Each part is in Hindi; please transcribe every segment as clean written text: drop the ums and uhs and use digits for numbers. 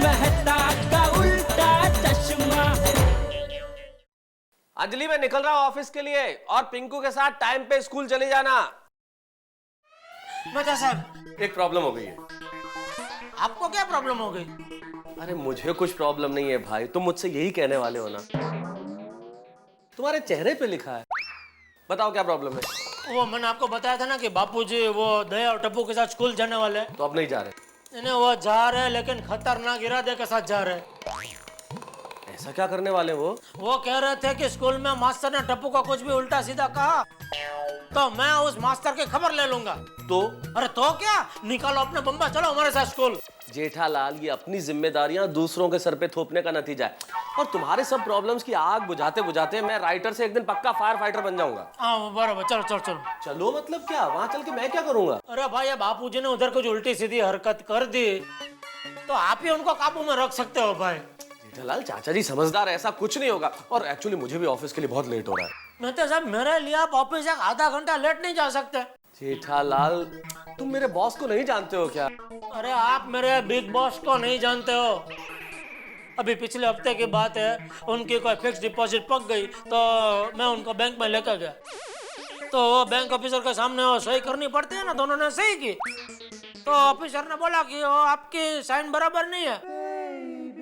मेहता का उल्टा चश्मा। अंजलि मैं निकल रहा हूँ ऑफिस के लिए और पिंकू के साथ टाइम पे स्कूल चले जाना। मेहता साहब, एक प्रॉब्लम हो गई है। आपको क्या प्रॉब्लम हो गई? अरे मुझे कुछ प्रॉब्लम नहीं है भाई, तुम मुझसे यही कहने वाले हो ना। तुम्हारे चेहरे पे लिखा है, बताओ क्या प्रॉब्लम है। वो मैंने आपको बताया था ना कि बापूजी वो दया और टप्पू के साथ स्कूल जाने वाले हैं। तो अब नहीं जा रहे? नहीं, वो जा रहे हैं लेकिन खतरनाक इरादे के साथ जा रहे हैं। ऐसा क्या करने वाले वो कह रहे थे कि स्कूल में मास्टर ने टप्पू को कुछ भी उल्टा सीधा कहा तो मैं उस मास्टर की खबर ले लूंगा। तो? अरे तो क्या, निकालो अपने बम्बा, चलो हमारे साथ स्कूल। जेठालाल, ये अपनी जिम्मेदारियां दूसरों के सर पे थोपने का नतीजा है। और तुम्हारे सब प्रॉब्लम्स की आग बुझाते बुझाते मैं राइटर से एक दिन पक्का फायर फाइटर बन जाऊंगा। हाँ बराबर, चलो चलो चलो। चलो मतलब क्या, वहां चल के मैं क्या करूंगा? अरे भाई, बापूजी ने उधर कुछ उल्टी सीधी हरकत कर दी तो आप ही उनको काबू में रख सकते हो भाई। जेठालाल चाचा जी समझदार है, ऐसा कुछ नहीं होगा। और एक्चुअली मुझे भी ऑफिस के लिए बहुत लेट हो रहा है। मेहता साहब, मेरे लिए आप ऑफिस एक आधा घंटा लेट नहीं जा सकते। जेठालाल, तुम मेरे बॉस को नहीं जानते हो क्या? अरे आप मेरे बिग बॉस को नहीं जानते हो। अभी पिछले हफ्ते की बात है, उनकी कोई फिक्स डिपॉजिट पक गई तो मैं उनको बैंक में लेकर गया। तो वो बैंक ऑफिसर के सामने वो सही करनी पड़ती है ना, दोनों ने सही की। तो ऑफिसर ने बोला कि वो आपकी साइन बराबर नहीं है,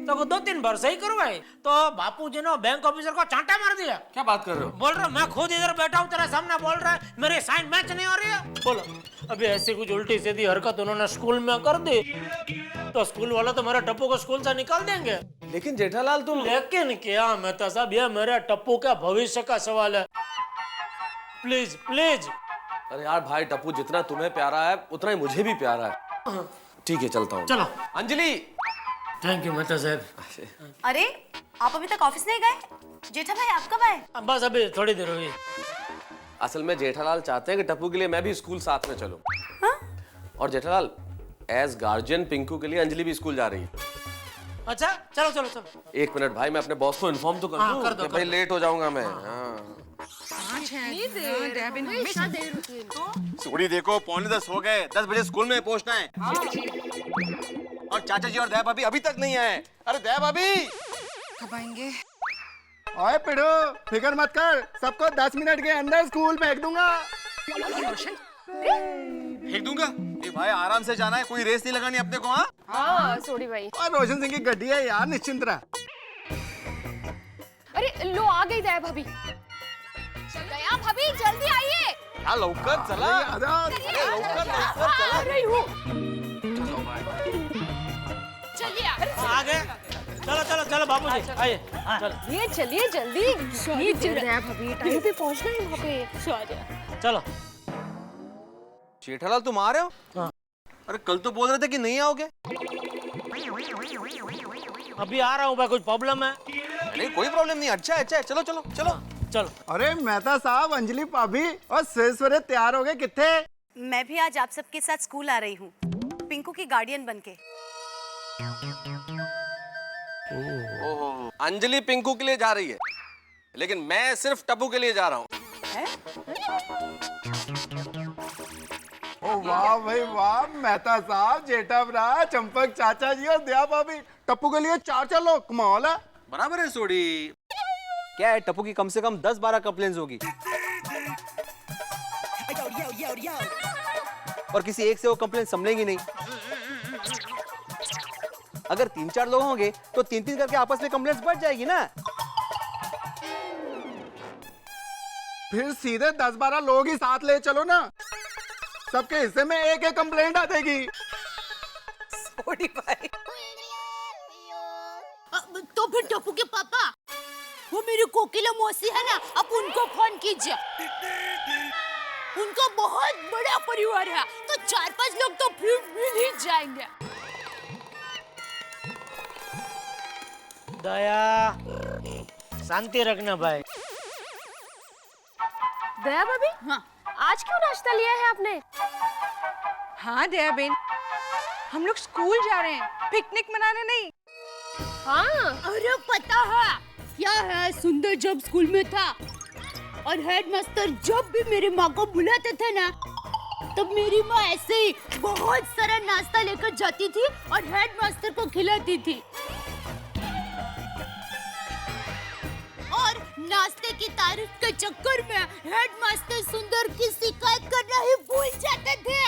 तो वो 2-3 बार सही करवाई। तो बापूजी ने बैंक ऑफिसर को चांटा मार दिया। क्या बात कर रहे हो? बोल रहा मैं खुद इधर बैठा हूँ तेरे सामने, बोल रहा है मेरी साइन मैच नहीं हो रही है। बोलो, अभी ऐसी कुछ उल्टी सीधी हरकत उन्होंने स्कूल में कर दी तो स्कूल वाला तो मेरे टप्पू को स्कूल से निकाल देंगे। लेकिन जेठालाल तुम... लेकिन क्या मेहता साहब, ये मेरे टप्पू का भविष्य का सवाल है। Please please. अरे यार भाई, टप्पू जितना तुम्हें प्यारा है उतना ही मुझे भी प्यारा है। ठीक है, चलता हूँ। चलो। अंजलि। थैंक यू मेहता साहब। अरे आप अभी तक ऑफिस नहीं गए? जेठा भाई आप कब आए? बस अभी थोड़ी देर हुई। असल में जेठालाल चाहते हैं कि टप्पू के लिए मैं भी स्कूल साथ में चलूं। हाँ? और जेठालाल, एज गार्जियन पिंकू के लिए अंजलि भी स्कूल जा रही है। अच्छा चलो चलो चलो। एक मिनट भाई, मैं अपने बॉस को इन्फॉर्म तो कर दूं कर दो, कि भाई लेट हो जाऊंगा मैं। सूरी देखो, 9:45 हो गए, 10 बजे स्कूल में पहुंचना है। और चाचा जी और दया भाभी अभी तक नहीं आए। अरे दया भाभी कब आएंगे? ओए पिड़ो, फिक्र मत कर, सबको 10 मिनट के अंदर स्कूल भेज दूंगा। फेंक दूंगा? ए भाई आराम से जाना है, कोई रेस नहीं लगानी अपने को। हाँ सोडी भाई। और रोशन सिंह की गड्डी है यार, निश्चिंत रह। अरे लो आ गई दया भाभी। दया भाभी जल्दी आइए। क्या लौकर चला? अरे लौकर चला। आ रही हूँ। चलिए आ गए। चलो चलो चलो बापूजी आइए। चलो ये चलिए जल्दी। दया भाभी टाइम पे पहुँचना है वहाँ पे। चलो। जेठालाल तुम आ रहे हो? हाँ। अरे कल तो बोल रहे थे कि नहीं आओगे। अभी आ रहा हूँ भाई, कुछ प्रॉब्लम है? नहीं कोई प्रॉब्लम नहीं, अच्छा है, अच्छा है, चलो चलो चलो चलो। अरे मेहता साहब, अंजलि भाभी और सवेरे तैयार हो गए कितने? मैं भी आज आप सबके साथ स्कूल आ रही हूँ, पिंकू की गार्डियन बनके। ओहो, अंजलि पिंकू के लिए जा रही है, लेकिन मैं सिर्फ टप्पू के लिए जा रहा हूँ। ओ वाह भाई वाह, मेहता साहब, जेठा भरा, चंपक चाचा जी और दया भाभी, टप्पू के लिए 4 लोग, कमाल है। बराबर है सोडी। क्या है, टप्पू की कम से कम 10-12 कंप्लेंट्स होगी और किसी एक से वो कंप्लेंट संभलेंगी नहीं। अगर 3-4 लोग होंगे तो 3-3 करके आपस में कंप्लेंट्स बढ़ जाएगी ना। फिर सीधे 10-12 लोग ही साथ ले चलो ना, सबके हिस्से में एक एक कंप्लेंट आ जाएगी। सोडी भाई। तो फिर टप्पू के पापा, वो मेरी कोकिला मौसी है ना, अब उनको फोन कीजिए। उनका बहुत बड़ा परिवार है, तो 4-5 लोग तो फिर मिल ही जाएंगे। दया, शांति रखना भाई। दया भाभी, हाँ आज क्यों नाश्ता लिया है आपने? हाँ दया बेन, हम लोग स्कूल जा रहे हैं, पिकनिक मनाने नहीं। हाँ। अरे पता है क्या है, सुंदर जब स्कूल में था और हेडमास्टर जब भी मेरी माँ को बुलाते थे ना, तब मेरी माँ ऐसे ही बहुत सारा नाश्ता लेकर जाती थी और हेडमास्टर को खिलाती थी। और नाश्ते की तारीफ के चक्कर में हेडमास्टर सुंदर की शिकायत करना ही भूल जाते थे।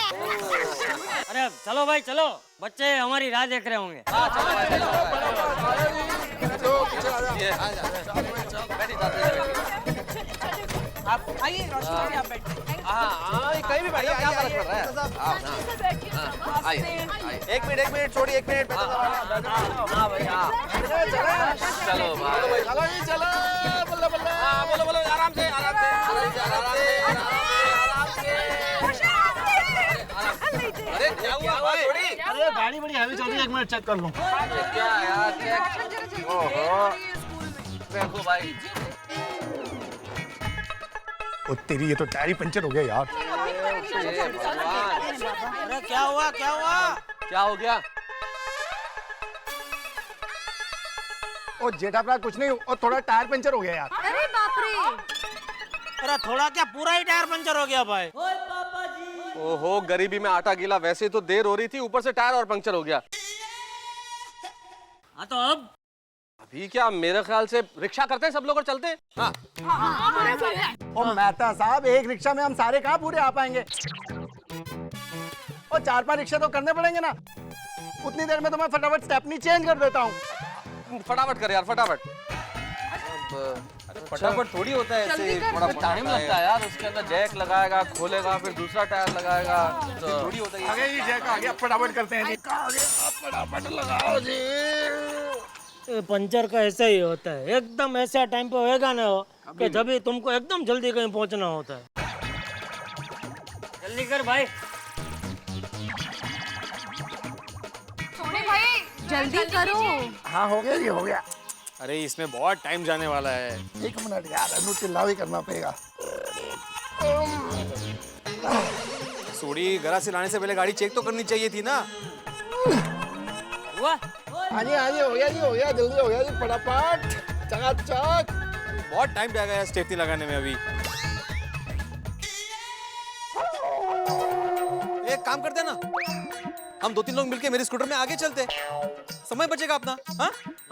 अरे चलो भाई चलो, बच्चे हमारी राह देख रहे होंगे। आप आइए रोशनी भाभी, आप बैठिए। कहीं भी बैठो, क्या फर्क पड़ रहा है? एक मिनट छोड़िए, एक मिनट। हाँ भाई हाँ, चलो भाई, चलो बल्ले बल्ले, बोलो आराम से। अरे क्या हुआ भाई? अरे गाड़ी बड़ी हैवी चल रही है, 1 मिनट चेक कर लूं। क्या यार, चेक। ओहो, देखो भाई। ओ तेरी, ये तो टायर ही पंचर हो गया यार। अरे क्या हुआ? क्या हो गया? ओ जेठाप्रा कुछ नहीं, और थोड़ा टायर पंचर हो गया यार। अरे बाप रे, अरे थोड़ा क्या, पूरा ही टायर पंचर हो गया भाई। ओहो, गरीबी में आटा गीला। वैसे तो देर हो रही थी, ऊपर से टायर और पंक्चर हो गया। हाँ तो अब अभी क्या, मेरे ख्याल से रिक्शा करते हैं सब लोग और चलते हैं। हाँ। ओ मेहता साहब, एक रिक्शा में हम सारे कहाँ पूरे आ पाएंगे? और 4-5 रिक्शा तो करने पड़ेंगे ना। उतनी देर में तो मैं फटाफट स्टेपनी चेंज कर देता हूँ। फटाफट कर यार, फटाफट। फटाफट थोड़ी होता है ऐसे, बड़ा टाइम लगता है यार, उसके अंदर जैक लगाएगा, खोलेगा, फिर दूसरा टायर लगाएगा। थोड़ी होता है। आगे ही जैक आ गया, फटाफट करते हैं जी। फटाफट लगाओ जी। पंचर का ऐसा ही होता है, एकदम ऐसा टाइम पे होएगा ना कि जब भी तुमको एकदम जल्दी कहीं पहुंचना होता है। जल्दी कर भाई। सोने भाई जल्दी करो। हाँ हो गया जी, हो गया। अरे इसमें बहुत टाइम जाने वाला है। 1 मिनट यार, अनु चिल्लाव ही करना पड़ेगा। सोडी गरा से लाने से पहले गाड़ी चेक तो करनी चाहिए थी ना। हुआ? हाँ जी, हो गया जी, हो गया, जल्दी हो गया जी, फटाफट चकाचक। बहुत टाइम जाएगा यार स्टेपनी लगाने में अभी। एक काम करते हैं ना, हम 2-3 लोग मिलके मेरे स्कूटर में आगे चलते, समय बचेगा अपना।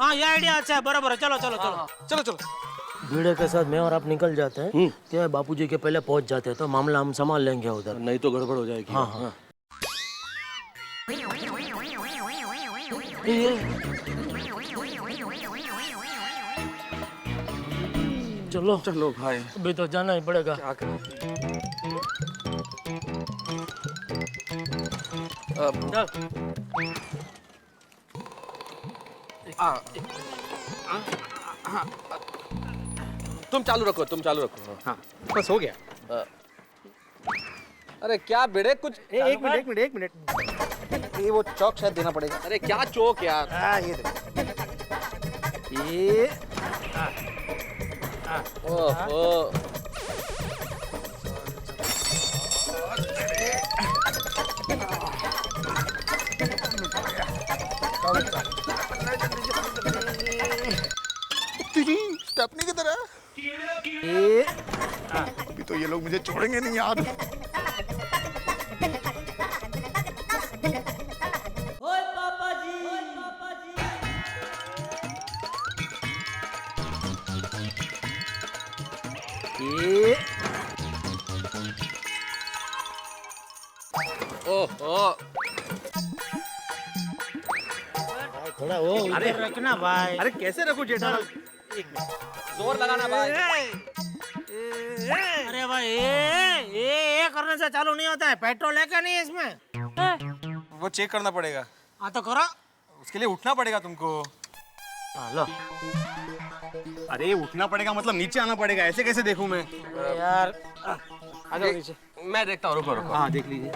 हाँ ये आइडिया अच्छा है, बराबर है। चलो चलो चलो चलो। भीड़े के साथ मैं और आप निकल जाते हैं, क्या बापूजी के पहले पहुंच जाते हैं तो मामला हम संभाल लेंगे उधर। नहीं तो गड़बड़ हो जाएगी। हाँ। चलो भाई, अभी तो जाना ही पड़ेगा। क्या करें? चल। तुम चालू रखो। हाँ बस हो गया। अरे क्या बेड़े, कुछ एक मिनट। ये वो चौक शायद देना पड़ेगा। अरे क्या चौक यार। हाँ ये देखो, ये ओहो, स्टेपनी की तरह। ये अभी तो ये लोग मुझे छोड़ेंगे नहीं यार। ये ओहो, थोड़ा वो उधर रखना भाई। अरे कैसे रखूं जेठालाल? जोर लगाना भाई। अरे भाई ये करने से चालू नहीं होता है, पेट्रोल है क्या नहीं है इसमें? वो चेक करना पड़ेगा। हाँ तो करो। उसके लिए उठना पड़ेगा तुमको। लो अरे उठना पड़ेगा मतलब नीचे आना पड़ेगा, ऐसे कैसे देखूं मैं? यार, आ जाओ नीचे। मैं देखता हूँ, रुको। हाँ देख लीजिए।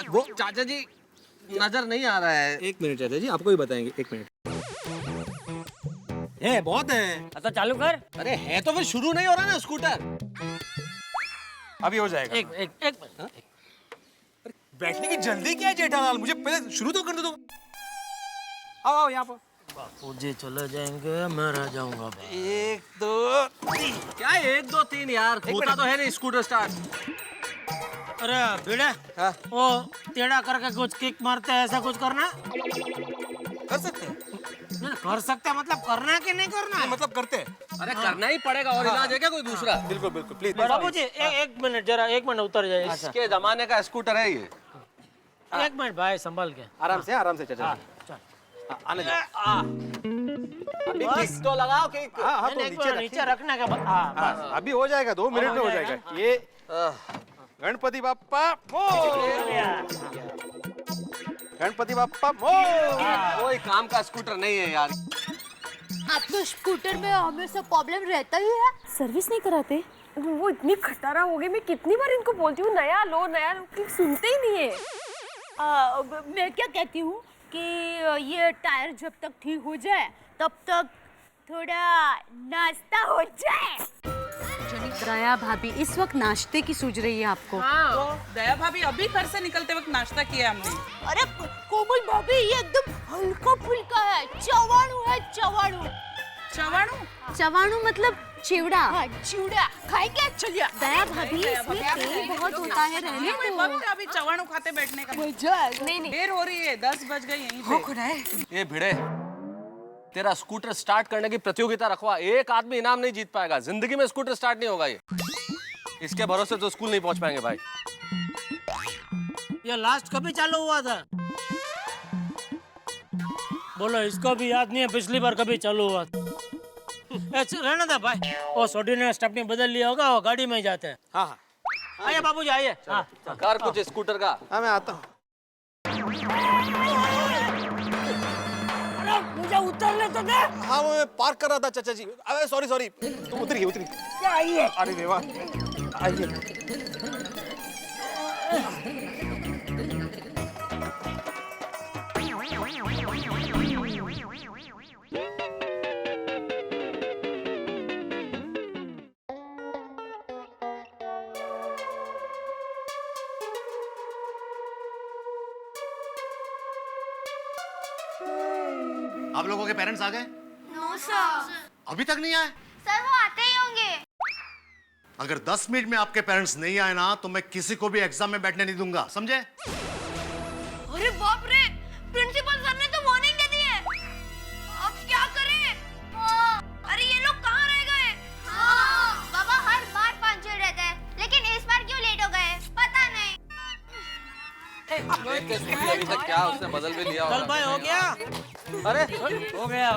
वो चाचा जी नजर नहीं आ रहा है। 1 मिनट चाचा जी, आपको ही बताएंगे। 1 मिनट। है बहुत है। तो चालू कर। अरे है तो फिर शुरू नहीं हो रहा ना स्कूटर। अभी हो जाएगा। एक मिनट। बैठने की जल्दी क्या है जेठालाल? मुझे पहले शुरू तो करने दो। आओ यहाँ पर। बापूजी चले जाएंगे, मैं रह जाऊंगा भाई। 1 2 क्या 1 2 3 यार, होता तो है नहीं स्कूटर स्टार्ट। अरे भिड़े, हाँ। वो टेढ़ा करके कुछ किक मारते हैं, ऐसा कुछ करना? कर सकते हैं, नहीं, कर सकते हैं, मतलब करना है कि नहीं करना है? मतलब करते हैं। अरे करना ही पड़ेगा, और इलाज है क्या कोई दूसरा? बिल्कुल बिल्कुल, प्लीज बाबूजी एक मिनट, जरा 1 मिनट उतर जाइए। इसके जमाने का स्कूटर है ये। 1 मिनट भाई, संभाल के। आराम से चाचा जी। चल। आने जाओ। अभी किक तो लगाओ, किक। हाँ नहीं, नहीं, नीचे रखने का हाँ, बस। अभी हो जाएगा, 2 मिनट में हो जाएगा। ये गणपति बाप्पा गणपति बाप्पा कोई काम का स्कूटर नहीं है यार। आपको स्कूटर में हमेशा प्रॉब्लम रहता ही है। सर्विस नहीं कराते? वो इतनी खटारा हो गई, मैं कितनी बार इनको बोलती हूँ नया लो, सुनते ही नहीं है। मैं क्या कहती हूँ कि ये टायर जब तक ठीक हो जाए तब तक थोड़ा नाश्ता हो जाए। दया भाभी इस वक्त नाश्ते की सूझ रही है आपको? हाँ, दया भाभी अभी घर से निकलते वक्त नाश्ता किया हमने। अरे कोमल भाभी, ये एकदम हल्का फुल्का है, चवाणू है, चवाणू। चवाणू? चवाणू मतलब चिवड़ा? हाँ, चिवड़ा खाएंगे, चलिए। दया भाभी इसमें तेल बहुत होता है, रहने कोई दो। वक्त है अभी चवाणू खाते बैठने का? नहीं देर हो रही है, 10 बज गए यहीं पे। ये भिड़े, तेरा स्कूटर स्टार्ट करने की प्रतियोगिता रखवा, एक आदमी इनाम नहीं जीत पाएगा। जिंदगी में स्कूटर स्टार्ट नहीं होगा ये। इसके भरोसे तो स्कूल नहीं पहुंच पाएंगे भाई। ये लास्ट कभी चालू हुआ था? बोलो, इसको भी याद नहीं है पिछली बार कभी चालू हुआ था? रहना था भाई, वो सोडी ने स्टेपनी बदल लिया होगा, वो गाड़ी में ही जाते हैं। हाँ, आइए बाबूजी, आइए। हाँ, कर कुछ स्कूटर का। मैं आता हूँ। मुझे उतरने तो दे। हाँ, वो मैं पार्क कर रहा था चाचा जी। अरे सॉरी, तुम उतरिए। आइए। अरे देवा, आइए। आप लोगों के पेरेंट्स आ गए? No sir. अभी तक नहीं आए? सर वो आते ही होंगे। अगर 10 मिनट में आपके पेरेंट्स नहीं आए ना तो मैं किसी को भी एग्जाम में बैठने नहीं दूंगा, समझे? अरे बाप रे, प्रिंसिपल सर ने तो वार्निंग दे दी है। अब क्या करें? अरे ये लोग कहाँ रह गए? बाबा हर बार पंक्चुअल रहता है, लेकिन इस बार क्यों लेट हो गए पता नहीं। अभी तक क्या उसने बदल भी लिया चल भाई, हो गया? अरे हो गया।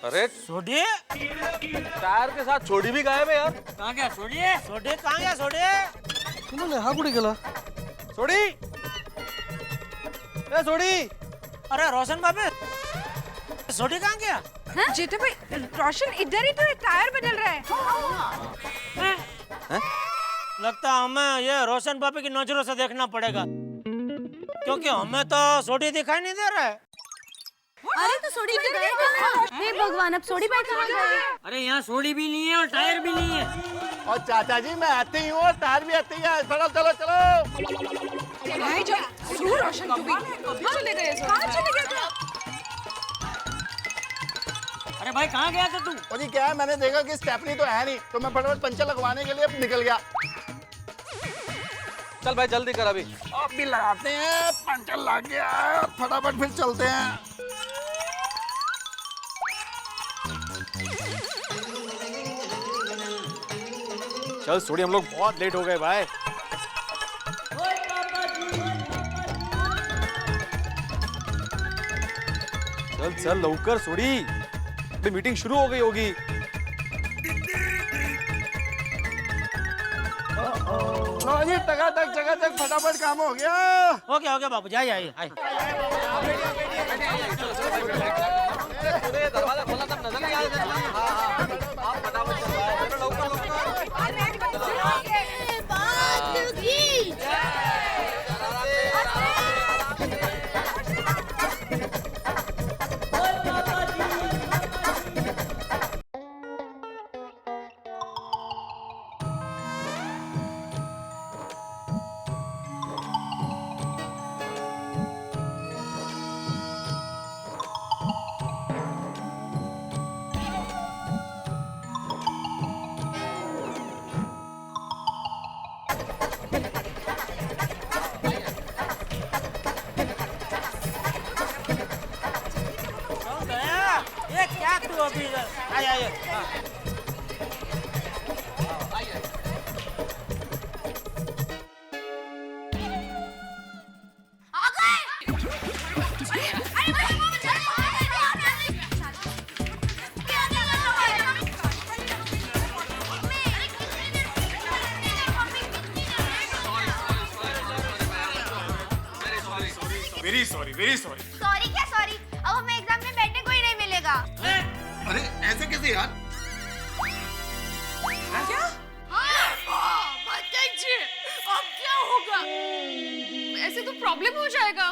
अरे सोडी टायर के साथ छोड़ी भी गायब है यार। कहाँ गया सोडी? सोडी कहाँ गया? सोडी हाँ कुड़ी गेला सोडी। ए सोडी। अरे रोशन बाबे, सोडी कहाँ गया? जेठा भाई, रोशन इधर ही तो है, टायर बदल रहा है। लगता है हमें ये रोशन बाबे की नजरों से देखना पड़ेगा, क्योंकि हमें तो सोडी दिखाई नहीं दे रहा है। अरे तो सोडी में गए कहाँ? हे भगवान, अब सोडी भाई कहाँ गए? अरे यहाँ सोडी भी नहीं है और टायर भी नहीं है। और चाचा जी मैं आती हूँ और टायर भी आती है। चलो। भाई जो रोशन तू भी कभी चले गए? कहाँ चले गए? अरे भाई कहाँ गया था तू? और ये क्या है, मैंने देखा कि स्टेपनी तो है नहीं, तो मैं फटाफट पंचर लगवाने के लिए निकल गया। चल भाई जल्दी कर अभी। अब भी लगाते हैं, पंचर लग गया, फटाफट फिर चलते हैं। चल सोडी, हम लोग बहुत लेट हो गए भाई। चल लवकर सोडी, अभी मीटिंग शुरू हो गई होगी। लो जी, टकाटक फटाफट काम हो गया। हो गया बाबू, जाइए आइए। दरवाजा खोला तब नजर नहीं आया। अभी इधर आइए आइए। आ गए। अरे very sorry very sorry. Sorry क्या सॉरी, अब हमें एग्जाम में बैठने को ही नहीं मिलेगा। अरे ऐसे कैसे यार? क्या? बताइए अब क्या होगा? ऐसे तो प्रॉब्लम हो जाएगा।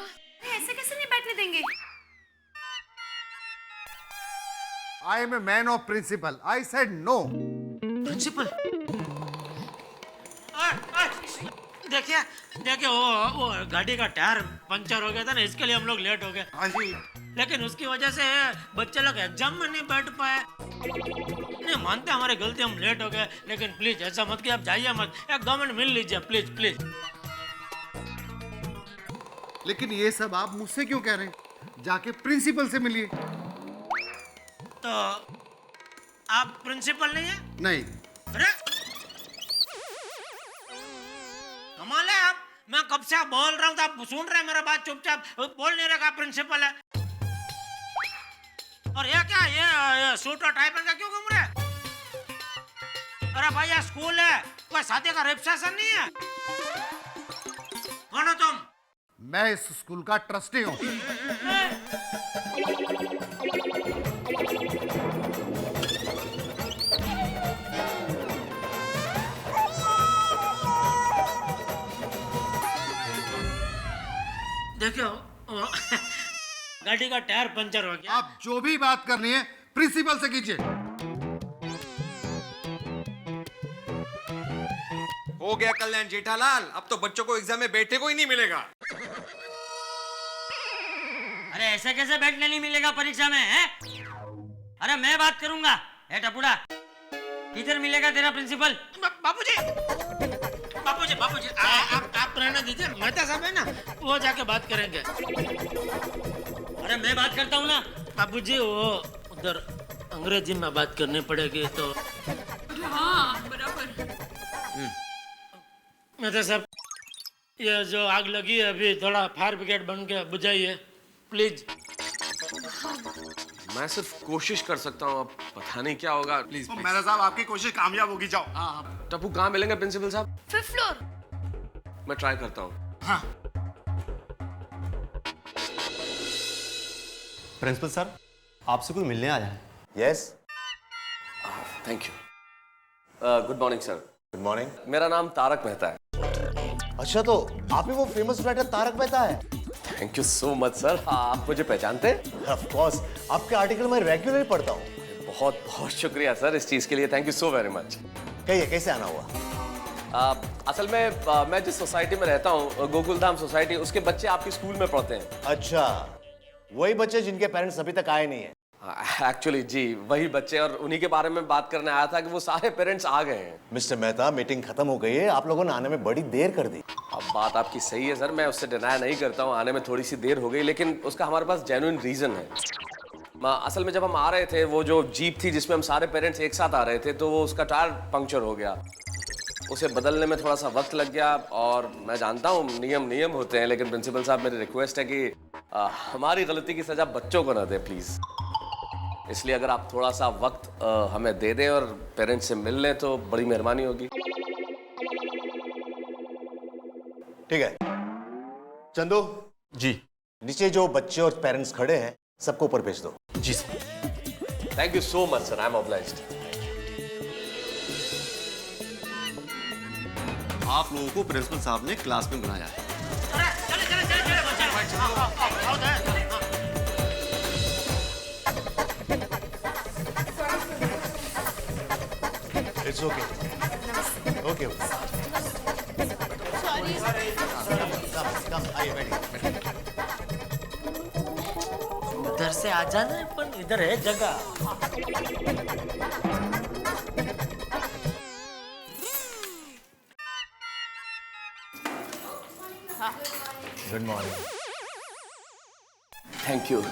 ऐसे कैसे नहीं बैठने देंगे? I am a man of principle, I said no. Principle देखिए देखिए वो गाड़ी का टायर पंचर हो गया था ना, इसके लिए हम लोग लेट हो गए। हाँ जी। लेकिन उसकी वजह से बच्चे लोग एग्जाम में नहीं बैठ पाए। नहीं मानते हमारी गलती, हम लेट हो गए। लेकिन प्लीज ऐसा मत कि आप जाइए मत, 1-2 मिनट मिल लीजिए प्लीज प्लीज। लेकिन ये सब आप मुझसे क्यों कह रहे हैं? जाके प्रिंसिपल से मिलिए। तो आप प्रिंसिपल नहीं है? नहीं। अरे कमाल है आप, मैं कब से आप बोल रहा हूँ तो आप सुन रहे हैं मेरा बात चुपचाप, बोल नहीं रहे आप प्रिंसिपल है। और ये क्या ये सूट और टाई पहन के क्यों घूम रहे हैं? अरे भाई ये स्कूल है, कोई शादी का रिसेप्शन नहीं है। कौन हो तुम? मैं इस स्कूल का ट्रस्टी हूँ। देखो गाड़ी का टायर पंचर हो गया। आप जो भी बात करनी है प्रिंसिपल से कीजिए। हो गया कल्याण जेठालाल, अब तो बच्चों को एग्जाम में बैठने को ही नहीं मिलेगा। अरे ऐसे कैसे बैठने नहीं मिलेगा परीक्षा में है? अरे मैं बात करूंगा। ए टपुड़ा, किधर मिलेगा तेरा प्रिंसिपल? बापूजी बापूजी बापूजी आप रहने दीजिए, मेहता साहब है ना, वो जाके बात करेंगे। अरे मैं बात करता हूँ ना। बापूजी वो उधर अंग्रेजी में बात करनी पड़ेगी तो। हाँ बराबर। मेहता साहब ये जो आग लगी है अभी थोड़ा फायर ब्रिगेड बन के बुझाइए प्लीज। मैं सिर्फ कोशिश कर सकता हूँ, अब पता नहीं क्या होगा। प्लीज मेरा साहब आपकी कोशिश कामयाब होगी, जाओ। टप्पू कहाँ मिलेंगे प्रिंसिपल साहब? 5th floor. मैं ट्राई करता हूँ। हाँ प्रिंसिपल सर आपसे कोई मिलने आया है। Yes. Thank you. Good morning sir. Good morning. मेरा नाम तारक मेहता है। अच्छा, तो आप ही वो फेमस राइटर तारक मेहता है? Thank you so much sir. आप मुझे पहचानते हैं? ऑफ कोर्स, आपके आर्टिकल मैं रेगुलरली पढ़ता हूँ। बहुत बहुत शुक्रिया सर इस चीज़ के लिए, thank you so very much. कहिए कैसे आना हुआ? असल में मैं जिस सोसाइटी में रहता हूँ, गोकुलधाम सोसाइटी, उसके बच्चे आपके स्कूल में पढ़ते हैं। अच्छा, वही बच्चे जिनके पेरेंट्स अभी तक आए नहीं है? एक्चुअली जी वही बच्चे, और उन्हीं के बारे में बात करने आया था कि वो सारे पेरेंट्स आ गए हैं। मिस्टर मेहता, मीटिंग खत्म हो गई है, आप लोगों ने आने में बड़ी देर कर दी। अब बात आपकी सही है सर, मैं उससे डिनाई नहीं करता हूँ, आने में थोड़ी सी देर हो गई, लेकिन उसका हमारे पास जेन्युइन रीजन है। असल में जब हम आ रहे थे, वो जो जीप थी जिसमें हम सारे पेरेंट्स एक साथ आ रहे थे, तो वो उसका टायर पंक्चर हो गया। उसे बदलने में थोड़ा सा वक्त लग गया, और मैं जानता हूँ नियम होते हैं, लेकिन प्रिंसिपल साहब मेरी रिक्वेस्ट है कि हमारी गलती की सजा बच्चों को ना दे प्लीज। इसलिए अगर आप थोड़ा सा वक्त हमें दे दें और पेरेंट्स से मिल लें तो बड़ी मेहरबानी होगी। ठीक है चंदू जी। नीचे जो बच्चे और पेरेंट्स खड़े हैं सबको ऊपर भेज दो। जी sir. Thank you so much sir, I am obliged. आप लोगों को प्रिंसिपल साहब ने क्लास में बुलाया है। It's okay okay. कम आइए बैठिए। इधर से आ जाना, पर इधर है जगह। Good morning. Thank you.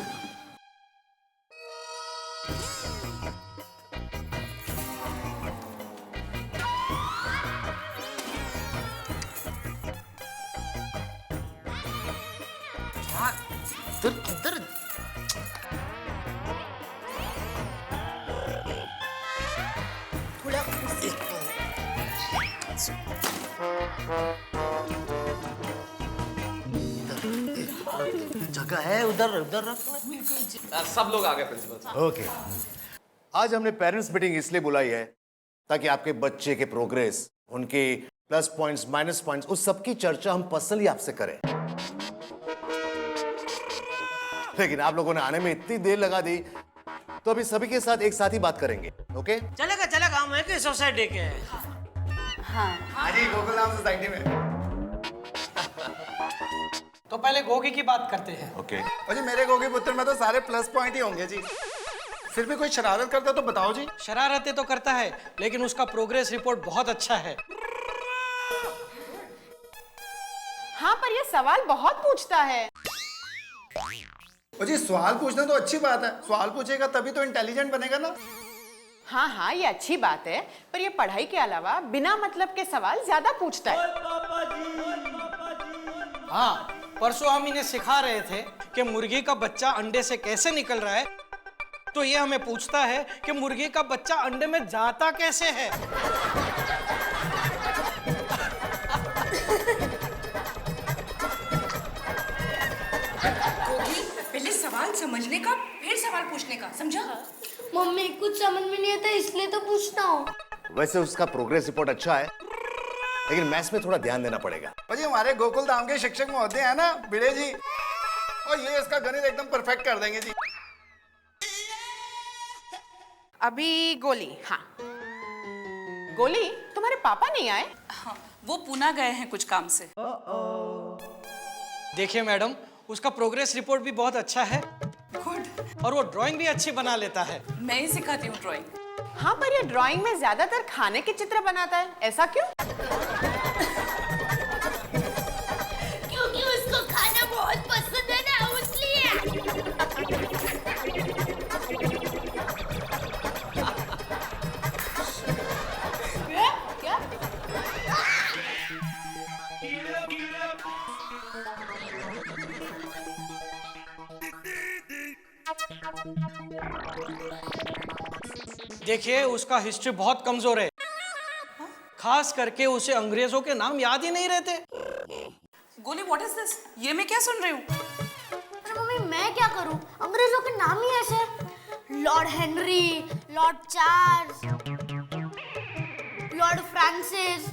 इधर जगह है, उधर उधर रख। सब लोग आ गए प्रिंसिपल साहब। ओके, आज हमने पेरेंट्स मीटिंग इसलिए बुलाई है ताकि आपके बच्चे के प्रोग्रेस, उनके प्लस पॉइंट्स, माइनस पॉइंट्स, उस सब की चर्चा हम पर्सनली आपसे करें। लेकिन आप लोगों ने आने में इतनी देर लगा दी, तो अभी सभी के साथ एक साथ ही बात करेंगे। ओके? चलेगा चलेगा, हम एक ही सोसाइटी के हैं। हाँ जी, गोकुल धाम सोसाइटी में। तो पहले गोगी की बात करते हैं। ओके। जी मेरे गोगी पुत्र में तो सारे प्लस पॉइंट ही होंगे जी। फिर भी कोई शरारत करता तो बताओ जी। शरारतें तो करता है, लेकिन उसका प्रोग्रेस रिपोर्ट बहुत अच्छा है। हाँ, पर ये सवाल बहुत पूछता है। जी सवाल पूछना तो अच्छी बात है, सवाल पूछेगा तभी तो इंटेलिजेंट बनेगा ना। हाँ हाँ, ये अच्छी बात है, पर ये पढ़ाई के अलावा बिना मतलब के सवाल ज्यादा पूछता है। हाँ, परसों हम इन्हें सिखा रहे थे कि मुर्गी का बच्चा अंडे से कैसे निकल रहा है, तो ये हमें पूछता है कि मुर्गी का बच्चा अंडे में जाता कैसे है। पहले सवाल समझने का, फिर सवाल पूछने का, समझा? मम्मी कुछ समझ में नहीं आता इसलिए तो पूछता हूँ। वैसे उसका प्रोग्रेस रिपोर्ट अच्छा है, लेकिन मैथ्स में थोड़ा ध्यान देना पड़ेगा। जी हमारे गोकुल धाम के शिक्षक महोदय है ना भिड़े जी, और ये इसका गणित एकदम परफेक्ट कर देंगे जी। अभी गोली, हाँ गोली, तुम्हारे पापा नहीं आए? हाँ, वो पुणे गए हैं कुछ काम से। देखिए मैडम, उसका प्रोग्रेस रिपोर्ट भी बहुत अच्छा है। गुड। और वो ड्राइंग भी अच्छी बना लेता है। मैं ही सिखाती हूँ ड्राइंग। हाँ, पर ये ड्राइंग में ज्यादातर खाने के चित्र बनाता है, ऐसा क्यों? क्योंकि उसको खाना बहुत पसंद है ना, इसलिए। क्या? देखिए, उसका हिस्ट्री बहुत कमजोर है, खास करके उसे अंग्रेजों के नाम याद ही नहीं रहते। गोली, व्हाट इज दिस? ये मैं क्या सुन रही हूँ? अरे मम्मी मैं क्या करूँ, अंग्रेजों के नाम ही ऐसे। Lord Henry, Lord Charles, Lord Francis,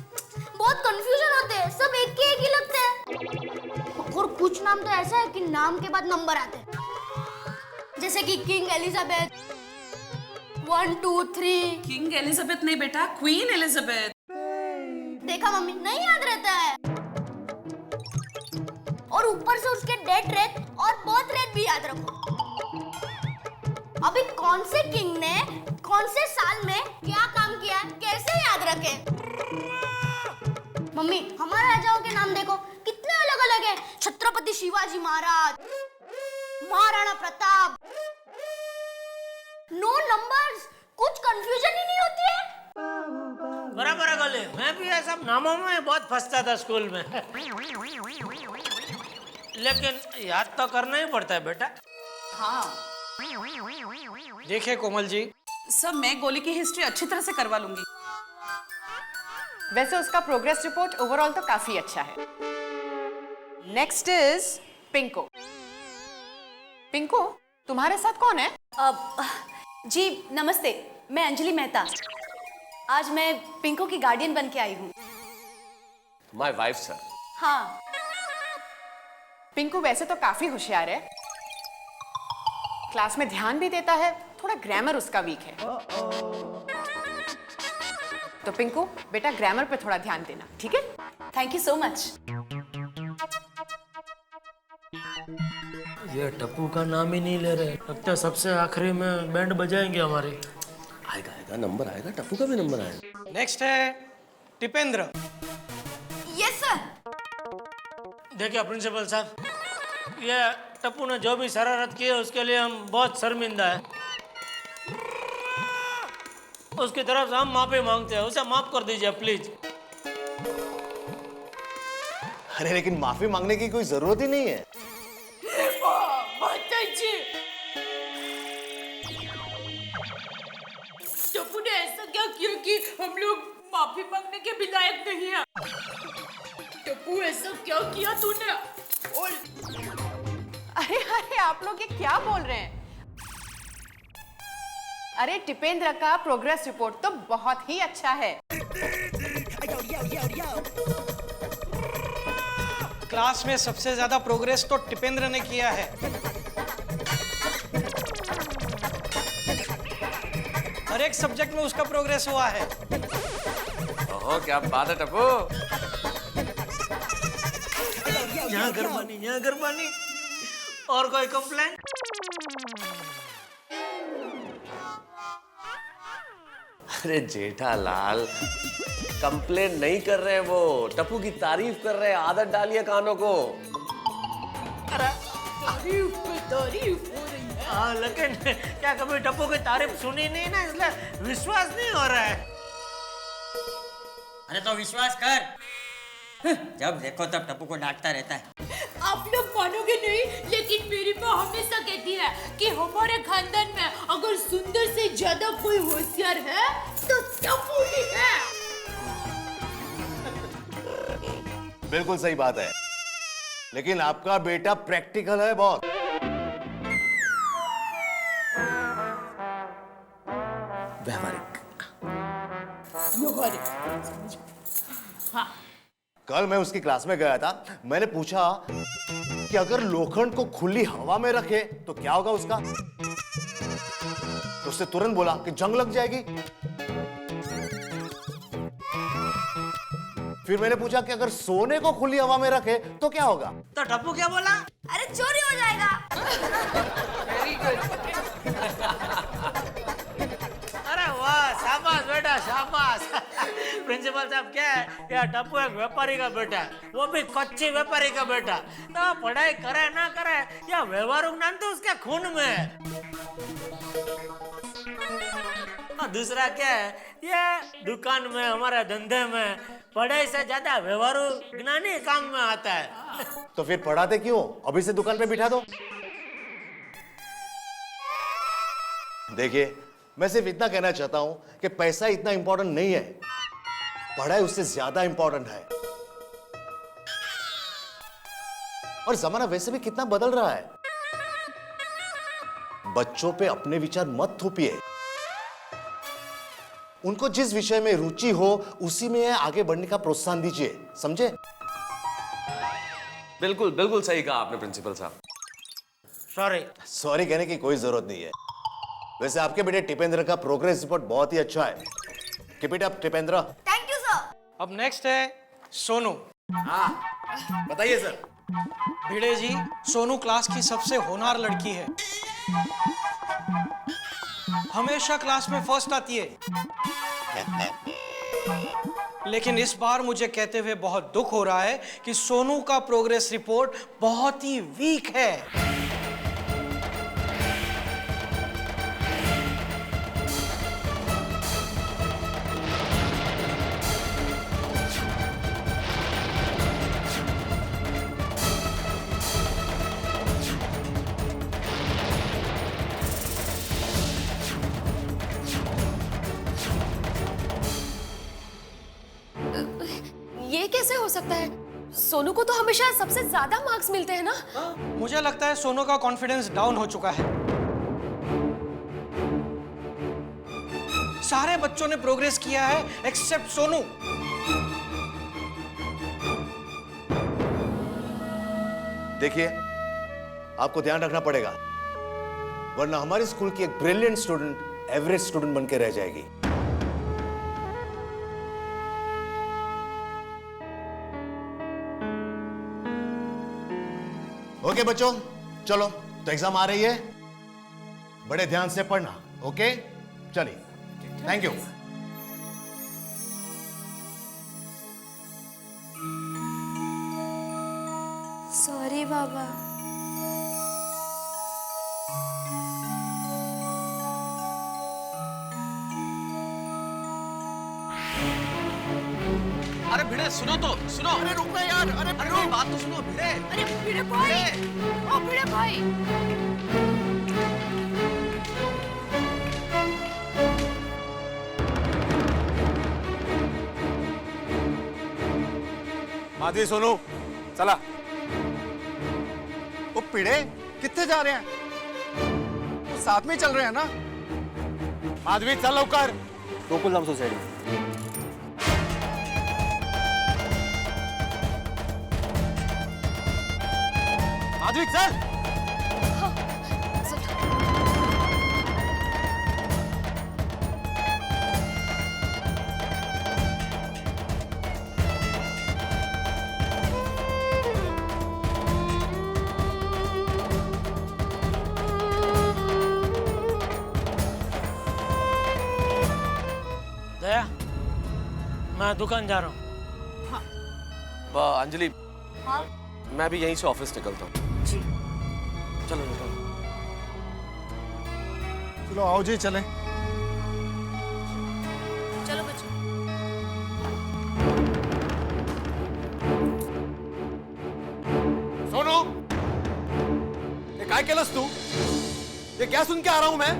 बहुत कंफ्यूजन होते हैं, सब एक के एक ही लगते हैं। और कुछ नाम तो ऐसा है कि नाम के बाद नंबर आते हैं, जैसे कि किंग एलिजाबेथ 1 2 3। किंग एलिजाबेथ नहीं बेटा, क्वीन एलिजाबेथ। देखा मम्मी, नहीं याद रहता है। और ऊपर से उसके डेथ रेट और बर्थ रेट भी याद रखो। अभी कौन से किंग ने कौन से साल में क्या काम किया है, कैसे याद रखे? मम्मी हमारे राजाओं के नाम देखो कितने अलग अलग है। छत्रपति शिवाजी महाराज, महाराणा प्रताप। नो नंबर्स, कुछ कंफ्यूजन ही नहीं होती है। बराबर है गोली, मैं भी ये सब नामों में बहुत फंसता था स्कूल में। लेकिन याद तो करना ही पड़ता है बेटा। हाँ। देखिए कोमल जी, सब मैं गोली की हिस्ट्री अच्छी तरह से करवा लूंगी। वैसे उसका प्रोग्रेस रिपोर्ट ओवरऑल तो काफी अच्छा है। Next is पिंको। पिंको, तुम्हारे साथ कौन है? जी नमस्ते, मैं अंजलि मेहता। आज मैं पिंको की गार्डियन बन के आई हूँ। My wife sir. हाँ। पिंकू वैसे तो काफी होशियार है, क्लास में ध्यान भी देता है, थोड़ा ग्रामर उसका वीक है। तो पिंकू बेटा, ग्रामर पे थोड़ा ध्यान देना, ठीक है? Thank you so much. ये टप्पू का नाम ही नहीं ले रहे, लगता है सबसे आखिरी में बैंड बजाएंगे हमारे। आएगा आएगा, नंबर आएगा, टप्पू का भी नंबर आएगा। नेक्स्ट है टिपेंद्र। Yes sir. देखिए प्रिंसिपल साहब, ये टप्पू ने जो भी शरारत की है उसके लिए हम बहुत शर्मिंदा है। उसकी तरफ से हम माफी मांगते हैं, उसे माफ कर दीजिए प्लीज। अरे लेकिन माफी मांगने की कोई जरूरत ही नहीं है। माफी मांगने के भी लायक नहीं है। टप्पू ऐसा क्या किया तूने? अरे अरे आप लोग ये क्या बोल रहे हैं? अरे टिपेंद्र का प्रोग्रेस रिपोर्ट तो बहुत ही अच्छा है। क्लास में सबसे ज्यादा प्रोग्रेस तो टिपेंद्र ने किया है। हर एक सब्जेक्ट में उसका प्रोग्रेस हुआ है। ओहो, क्या बात है टप्पू। यहाँ गरमानी और कोई कंप्लेंट? अरे जेठालाल, कंप्लेन नहीं कर रहे हैं वो, टप्पू की तारीफ कर रहे हैं। आदत डालिए कानों को। तारीफ पे तारीफ हो रही है। हाँ, लेकिन क्या कभी टप्पू की तारीफ सुनी नहीं ना, इसलिए विश्वास नहीं हो रहा है। अरे तो विश्वास कर, जब देखो तब टप्पू को डांटता रहता है। आप लोग मानोगे नहीं, लेकिन मेरी माँ हमेशा कहती है कि हमारे खानदान में अगर सुंदर से ज्यादा कोई होशियार है तो टप्पू ही है। बिल्कुल सही बात है, लेकिन आपका बेटा प्रैक्टिकल है बहुत। व्यावहारिक। हाँ। कल मैं उसकी क्लास में गया था, मैंने पूछा कि अगर लोखंड को खुली हवा में रखे तो क्या होगा उसका, तो उसने तुरंत बोला कि जंग लग जाएगी। फिर मैंने पूछा कि अगर सोने को खुली हवा में रखे तो क्या होगा, तो टप्पू क्या बोला? अरे चोरी हो जाएगा। अरे वाह, शाबाश बेटा शाबाश। प्रिंसिपल साहब क्या है, यह टप्पू एक व्यापारी का बेटा है, वो भी कच्ची व्यापारी का बेटा। तो पढ़ाई करे ना करे, यह व्यवहारिक ज्ञान तो उसके खून में है। और दूसरा क्या है, ये दुकान में, हमारे धंधे में पढ़ाई से ज्यादा व्यवहारिक ज्ञान ही काम में आता है। तो फिर पढ़ाते क्यों, अभी से दुकान पे बिठा दो। देखिए, मैं सिर्फ इतना कहना चाहता हूं कि पैसा इतना इंपॉर्टेंट नहीं है, पढ़ाई उससे ज्यादा इंपॉर्टेंट है। और जमाना वैसे भी कितना बदल रहा है। बच्चों पे अपने विचार मत थोपिए, उनको जिस विषय में रुचि हो उसी में आगे बढ़ने का प्रोत्साहन दीजिए, समझे? बिल्कुल बिल्कुल सही कहा आपने प्रिंसिपल साहब। सॉरी कहने की कोई जरूरत नहीं है। वैसे आपके बेटे टिपेंद्र का प्रोग्रेस रिपोर्ट बहुत ही अच्छा है। Keep it up Tipendra. Thank you sir. अब नेक्स्ट है सोनू। हाँ, बताइए सर। भिड़े जी, सोनू क्लास की सबसे होनहार लड़की है, हमेशा क्लास में फर्स्ट आती है। लेकिन इस बार मुझे कहते हुए बहुत दुख हो रहा है कि सोनू का प्रोग्रेस रिपोर्ट बहुत ही वीक है। ये कैसे हो सकता है? सोनू को तो हमेशा सबसे ज्यादा मार्क्स मिलते हैं ना? मुझे लगता है सोनू का कॉन्फिडेंस डाउन हो चुका है। सारे बच्चों ने प्रोग्रेस किया है एक्सेप्ट सोनू। देखिए, आपको ध्यान रखना पड़ेगा, वरना हमारे स्कूल की एक ब्रिलियंट स्टूडेंट एवरेज स्टूडेंट बनकर रह जाएगी। ओके बच्चों, चलो तो एग्जाम आ रही है, बड़े ध्यान से पढ़ना। ओके, चलिए, थैंक यू। सॉरी बाबा। अरे भिड़े सुनो तो, सुनो। अरे रुक ना यार, अरे मेरी बात तो सुनो भिड़े। अरे भिड़े भाई, ओ भिड़े भाई। माधवी सोनू चला। वो पिड़े कितने जा रहे हैं? वो साथ में चल रहे हैं ना? माधवी चल लवकर। गोकुलधाम सोसाइटी। माधवी चल। दया, मैं दुकान जा रहा हूँ। अंजलि, हाँ मैं भी यहीं से ऑफिस निकलता हूँ। जी। चलो निकलो। चलो आओ जी चलें। चलो बच्चों। सोनू, ये काय केलंस तू? ये क्या सुन के आ रहा हूं मैं?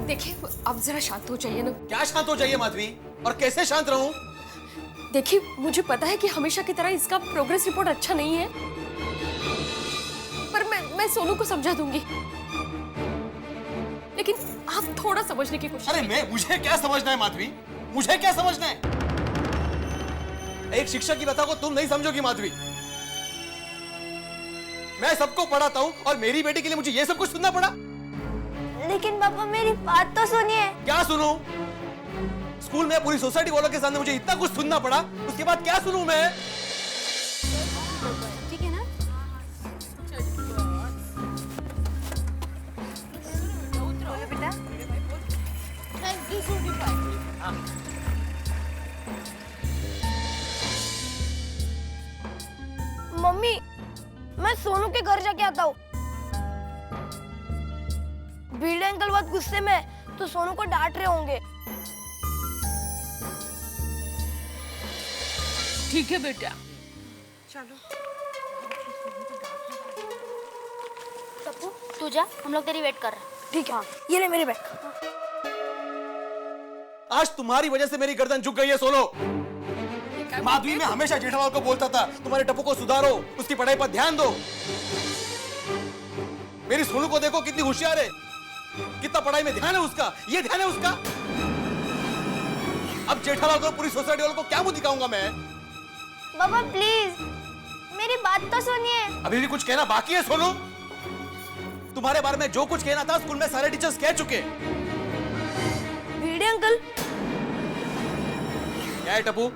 देखिए आप जरा शांत हो जाइए ना। क्या शांत हो जाइए माधवी? और कैसे शांत रहूं? देखिए मुझे पता है कि हमेशा की तरह इसका प्रोग्रेस रिपोर्ट अच्छा नहीं है, पर मैं सोनू को समझा दूंगी। लेकिन आप थोड़ा समझने की कोशिश। अरे मुझे क्या समझना है माधवी? मुझे क्या समझना है? एक शिक्षक की बातों को तुम नहीं समझोगी माधवी। मैं सबको पढ़ाता हूँ और मेरी बेटी के लिए मुझे ये सब कुछ सुनना पड़ा। लेकिन पापा मेरी बात तो सुनिए। क्या सुनूं? स्कूल में पूरी सोसाइटी वालों के सामने मुझे इतना कुछ सुनना पड़ा, उसके बाद क्या सुनूं मैं? ठीक है ना? बेटा थैंक यू सोनी भाई। मम्मी मैं सोनू के घर जाके आता हूँ। भीड़ अंकल बहुत गुस्से में है, तो सोनू को डांट रहे होंगे। ठीक है बेटा। चलो टप्पू तू जा, हम लोग तेरी वेट कर रहे हैं। ठीक है। ये ले मेरी बैग। आज तुम्हारी वजह से मेरी गर्दन झुक गई है सोनो। माधवी मैं हमेशा जेठालाल को बोलता था तुम्हारे टप्पू को सुधारो, उसकी पढ़ाई पर ध्यान दो। मेरी सोनू को देखो कितनी होशियार है, कितना पढ़ाई में ध्यान है उसका, ये ध्यान है उसका। अब जेठालाल को पूरी सोसाइटी वालों को क्या मुंह दिखाऊंगा मैं? बाबा प्लीज मेरी बात तो सुनिए। अभी भी कुछ कहना बाकी है सोनू? तुम्हारे बारे में जो कुछ कहना था स्कूल में सारे टीचर्स कह चुके। भिड़े अंकल। क्या है टप्पू?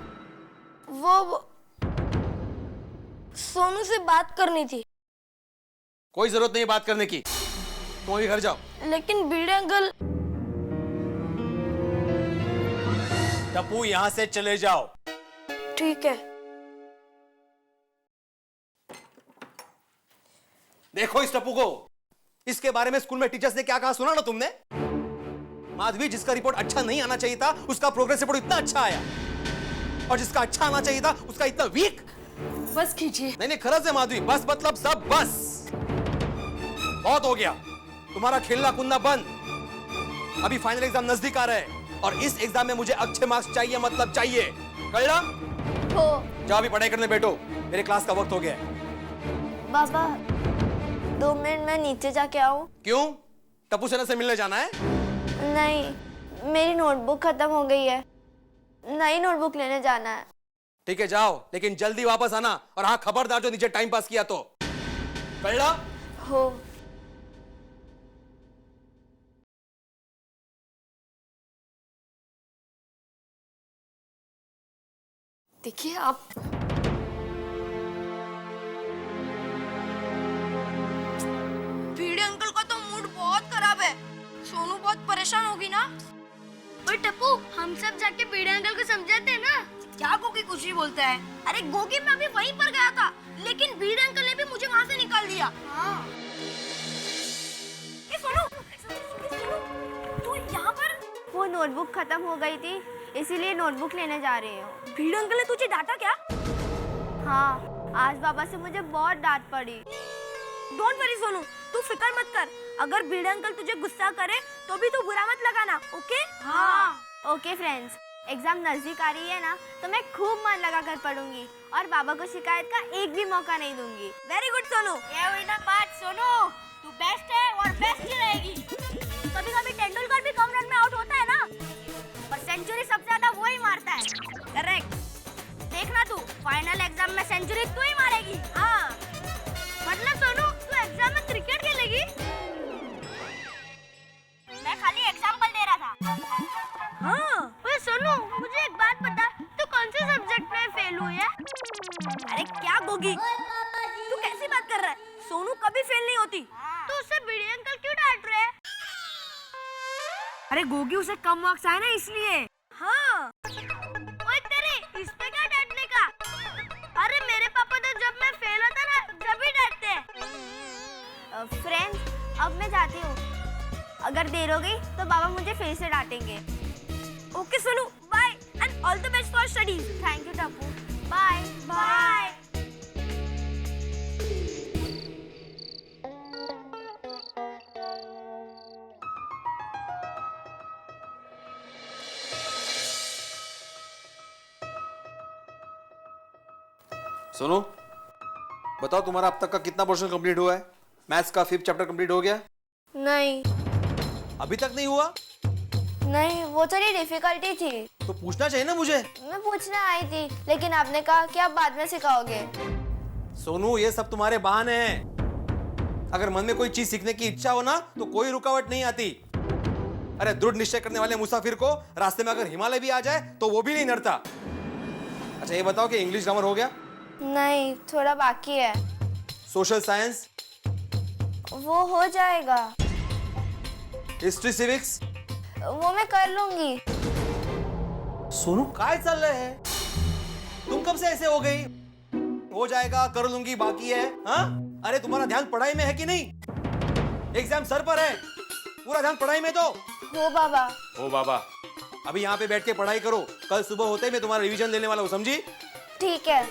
वो सोनू से बात करनी थी। कोई जरूरत नहीं है बात करने की, तुम अभी घर जाओ। लेकिन भिड़े अंकल। टप्पू यहां से चले जाओ। ठीक है। देखो इस टप्पू को, इसके बारे में स्कूल में टीचर्स ने क्या कहा सुना ना तुमने? माधवी जिसका रिपोर्ट अच्छा नहीं आना चाहिए था उसका प्रोग्रेस रिपोर्ट इतना अच्छा आया, और जिसका अच्छा आना चाहिए था उसका इतना वीक। बस कीजिए। नहीं खरज है माधवी, बस मतलब सब बस। बहुत हो गया, तुम्हारा खेलना कूदना बंद। अभी फाइनल एग्जाम नजदीक आ रहा है और इस एग्जाम में मुझे अच्छे मार्क्स चाहिए, मतलब चाहिए। कल्ला जाओ अभी पढ़ाई करने बैठो, मेरे क्लास का वक्त हो गया है। बाबा 2 मिनट में नीचे जाके आऊं? क्यों? टप्पू सेना से मिलने जाना है? नहीं, मेरी नोटबुक खत्म हो गई है, नई नोटबुक लेने जाना है। ठीक है जाओ, लेकिन जल्दी वापस आना। और हाँ खबरदार जो नीचे टाइम पास किया तो। कल्ला हो। देखिए आप भिड़े अंकल का तो मूड बहुत खराब है, सोनू बहुत परेशान होगी ना। और टप्पू हम सब जाके भिड़े अंकल को समझाते हैं ना। क्या गोगी कुछ ही बोलता है? अरे गोगी मैं अभी वहीं पर गया था, लेकिन भिड़े अंकल ने भी मुझे वहाँ से निकाल दिया। हाँ। सोनू तू यहाँ पर? वो नोटबुक खत्म हो गई थी, इसीलिए नोटबुक लेने जा रहे हो। भिड़े अंकल ने तुझे डांटा क्या? हाँ, आज बाबा से मुझे बहुत डांट पड़ी। डोंट वरी सोनू, तू फिक्र मत कर। अगर भिड़े अंकल तुझे गुस्सा करे तो भी तू बुरा मत लगाना, ओके? हाँ। ओके फ्रेंड्स, एग्जाम नजदीक आ रही है ना, तो मैं खूब मन लगा कर पढ़ूंगी और बाबा को शिकायत का एक भी मौका नहीं दूंगी। Very good Sonu. ये हुई ना बात सोनू, तू बेस्ट है और बेस्ट ही रहेगी। कभी कभी तेंदुलकर भी कम रन में आउट होता है ना, पर सेंचुरी सबसे ज्यादा वो ही मारता है। करेक्ट। देखना तू, फाइनल एग्जाम में सेंचुरी तू ही मारेगी। हाँ, मतलब सोनू तू एग्जाम में क्रिकेट खेलेगी? मैं खाली एग्जाम्पल दे रहा था। हाँ, ओए सोनू मुझे एक बात बता, तू कौन से सब्जेक्ट में फेल हुई है? अरे क्या गोगी, तू कैसी बात कर रहा है? सोनू कभी फेल नहीं होती। तो उससे बड़ी अंकल क्यों डांट रहे हैं? अरे गोगी उसे कम मार्क्स आए ना इसलिए। हाँ। ओए तेरे इस पे क्या डांटने का? अरे मेरे पापा तो जब मैं फेल होता ना जब ही डांटते हैं। फ्रेंड्स, अब मैं जाती हूँ। अगर देर हो गई तो बाबा मुझे फिर से डांटेंगे। Okay Sonu, bye and all the best for studies. Thank you Tappu. Bye bye. सुनो, बताओ तुम्हारा अब तक का कितना पोर्शन कंप्लीट हुआ है? मैथ्स का 5th चैप्टर कंप्लीट हो गया? नहीं। अभी तक नहीं हुआ? नहीं, वो थोड़ी डिफिकल्टी थी। तो पूछना चाहिए ना मुझे। मैं पूछने आई थी, लेकिन आपने कहा कि आप बाद में सिखाओगे। सोनू, ये सब तुम्हारे बहाने हैं। अगर मन में कोई चीज सीखने की इच्छा हो ना, तो कोई रुकावट नहीं आती। अरे दृढ़ निश्चय करने वाले मुसाफिर को रास्ते में अगर हिमालय भी आ जाए तो वो भी नहीं डरता। अच्छा ये बताओ कि इंग्लिश ग्रामर हो गया? नहीं, थोड़ा बाकी है। Social science? वो हो जाएगा। History civics? वो मैं कर लूंगी। सोनू काय चल रहे हैं? तुम कब से ऐसे हो गई? हो जाएगा, कर लूंगी, बाकी है। हाँ? अरे तुम्हारा ध्यान पढ़ाई में है कि नहीं? एग्जाम सर पर है, पूरा ध्यान पढ़ाई में दो। हो बाबा। हो बाबा। अभी यहाँ पे बैठ के पढ़ाई करो, कल सुबह होते ही मैं तुम्हारा रिवीजन देने वाला हूँ, समझी? ठीक है।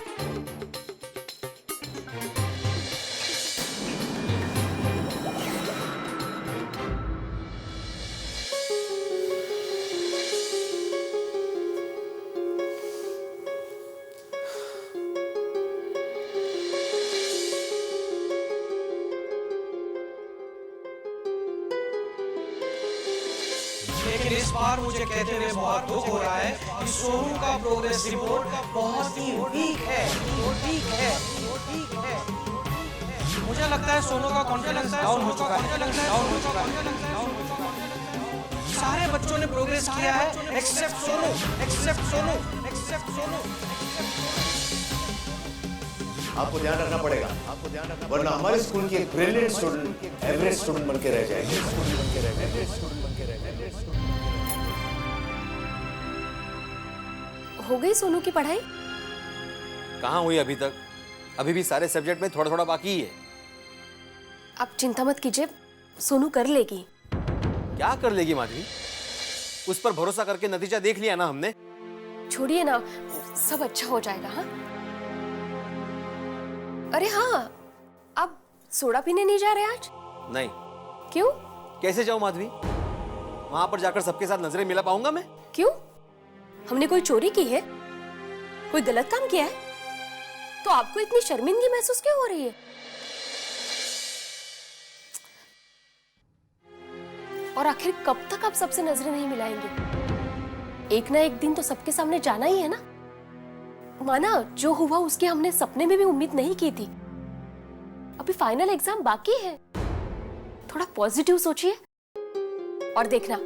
लेकिन इस बार मुझे कहते हुए बहुत दुख हो रहा है कि सोनू का प्रोग्रेस रिपोर्ट बहुत ही वीक है। मुझे लगता है सोनू का कॉन्फिडेंस डाउन हो चुका है। सारे बच्चों ने प्रोग्रेस किया है एक्सेप्ट सोनू। आपको ध्यान रखना पड़ेगा, वरना हमारे स्कूल की एक ब्रिलियंट स्टूडेंट एवरेज स्टूडेंट बन के रह जाएगी। हो गई सोनू की पढ़ाई? कहाँ हुई अभी तक? अभी भी सारे सब्जेक्ट में थोड़ा थोड़ा बाकी ही है। आप चिंता मत कीजिए, सोनू कर लेगी। क्या कर लेगी माधवी? उस पर भरोसा करके नतीजा देख लिया ना हमने। छोड़िए ना, सब अच्छा हो जाएगा। हाँ, अरे हाँ, आप सोडा पीने नहीं जा रहे आज? नहीं। क्यों? कैसे जाऊं माधवी? वहां पर जाकर सबके साथ नजरें मिला पाऊंगा मैं? क्यों? हमने कोई चोरी की है? कोई गलत काम किया है? तो आपको इतनी शर्मिंदगी महसूस क्यों हो रही है? और आखिर कब तक आप सबसे नजरें नहीं मिलाएंगे? एक ना एक दिन तो सबके सामने जाना ही है ना। माना जो हुआ उसके हमने सपने में भी उम्मीद नहीं की थी। अभी फाइनल एग्जाम बाकी है, थोड़ा पॉजिटिव सोचिए और देखना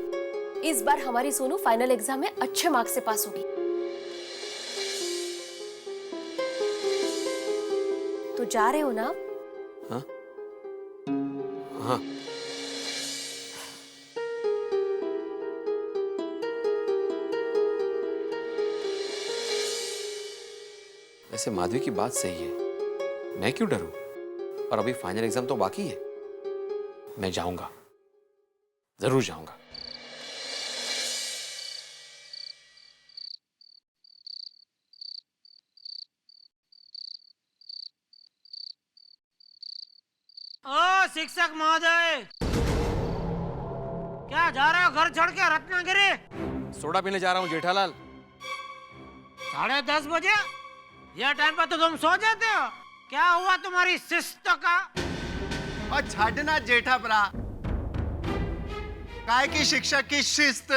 इस बार हमारी सोनू फाइनल एग्जाम में अच्छे मार्क्स से पास होगी। तो जा रहे हो ना आप? हाँ? हाँ। वैसे माधवी की बात सही है, मैं क्यों डरूं? और अभी फाइनल एग्जाम तो बाकी है। मैं जाऊंगा, जरूर जाऊंगा। ओ शिक्षक महोदय, क्या जा रहे हो घर छोड़ के रत्नागिरी? सोडा पीने जा रहा हूँ जेठालाल। 10:30 बजे? यह टाइम पर तो तुम सो जाते हो। क्या हुआ तुम्हारी शिस्त का? और छाड़ना जेठा भरा, काय की शिक्षक की शिस्त।